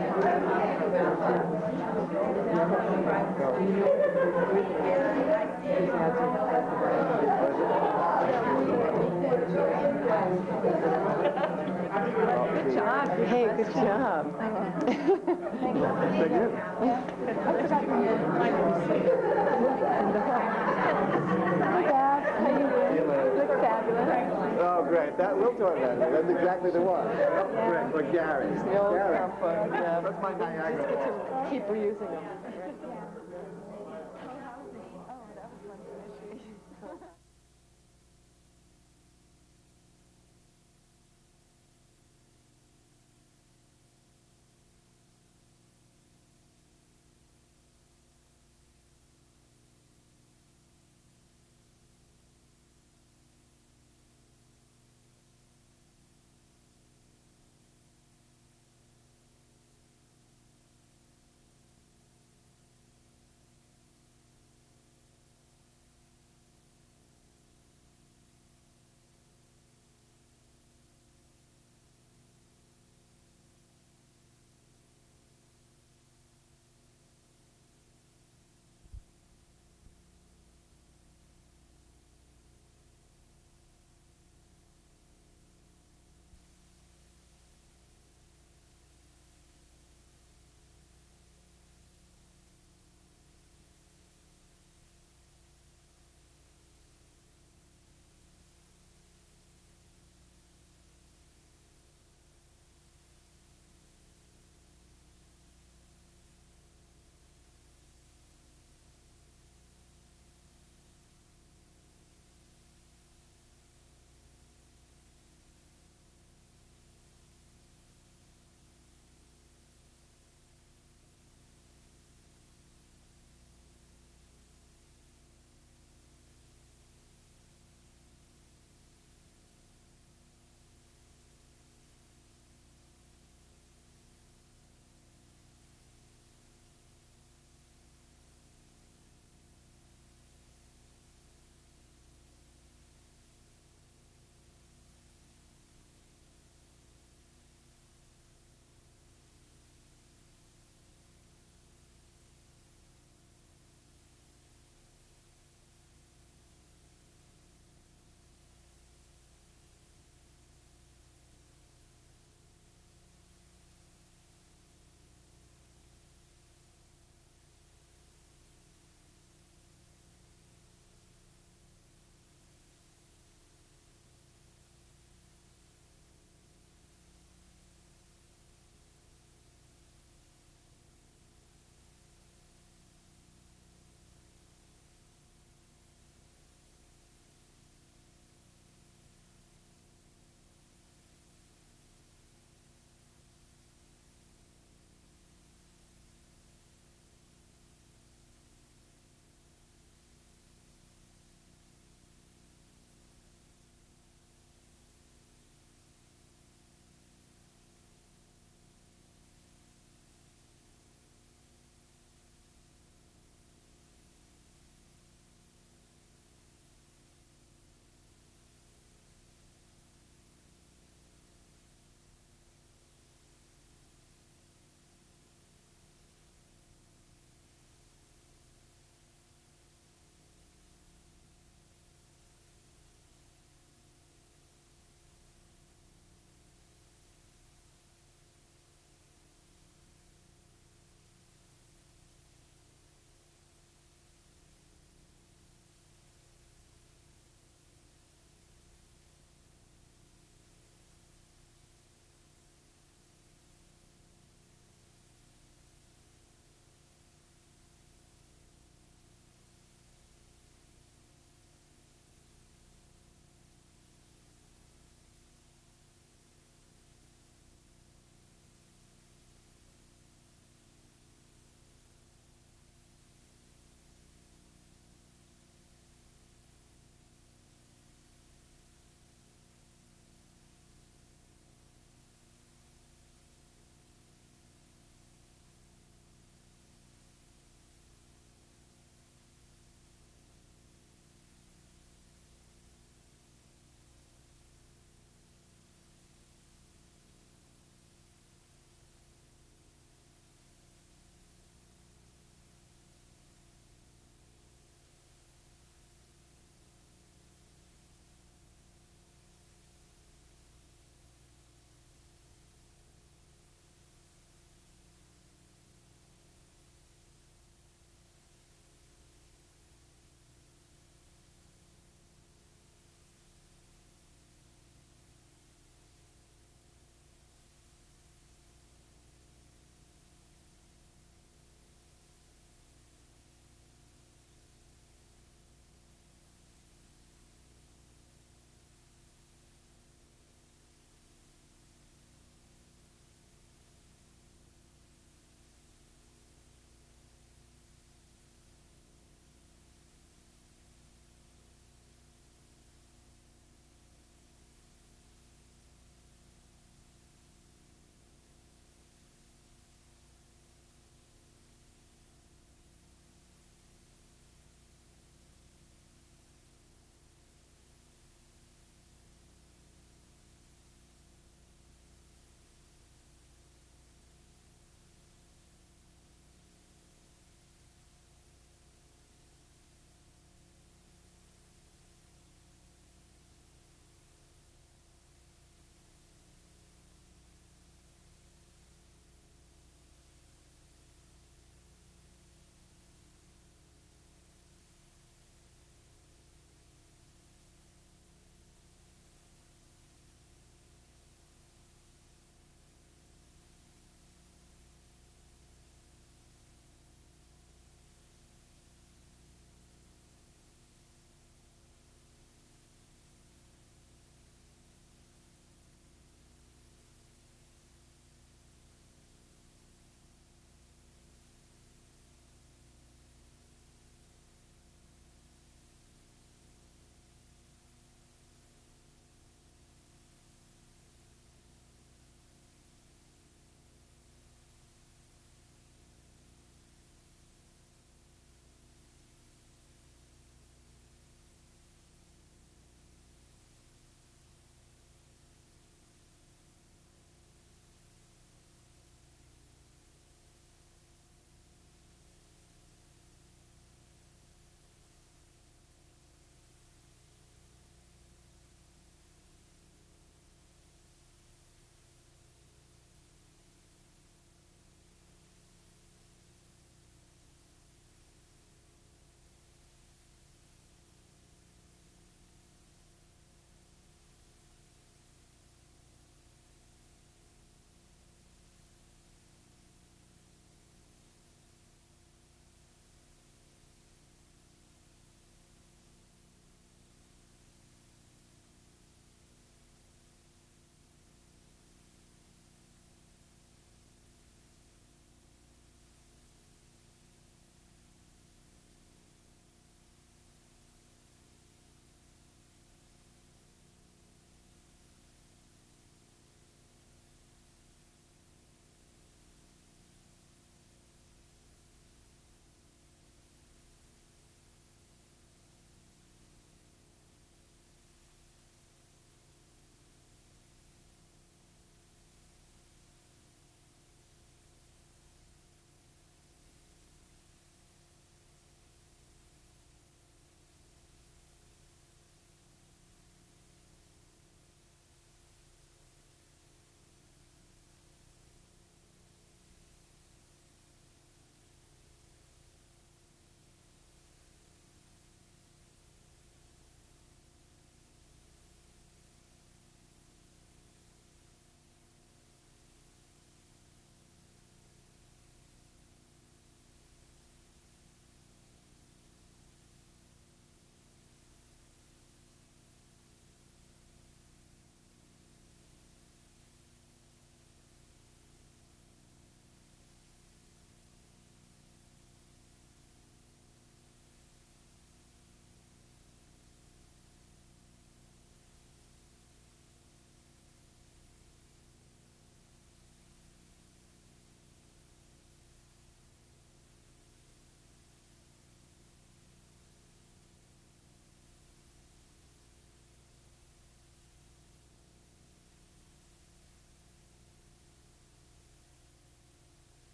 Good job. Hey, good job. Oh, great. We'll join that. That's exactly the one. Great. Or Gary. The old Gary. yeah. That's my Niagara. Keep reusing them.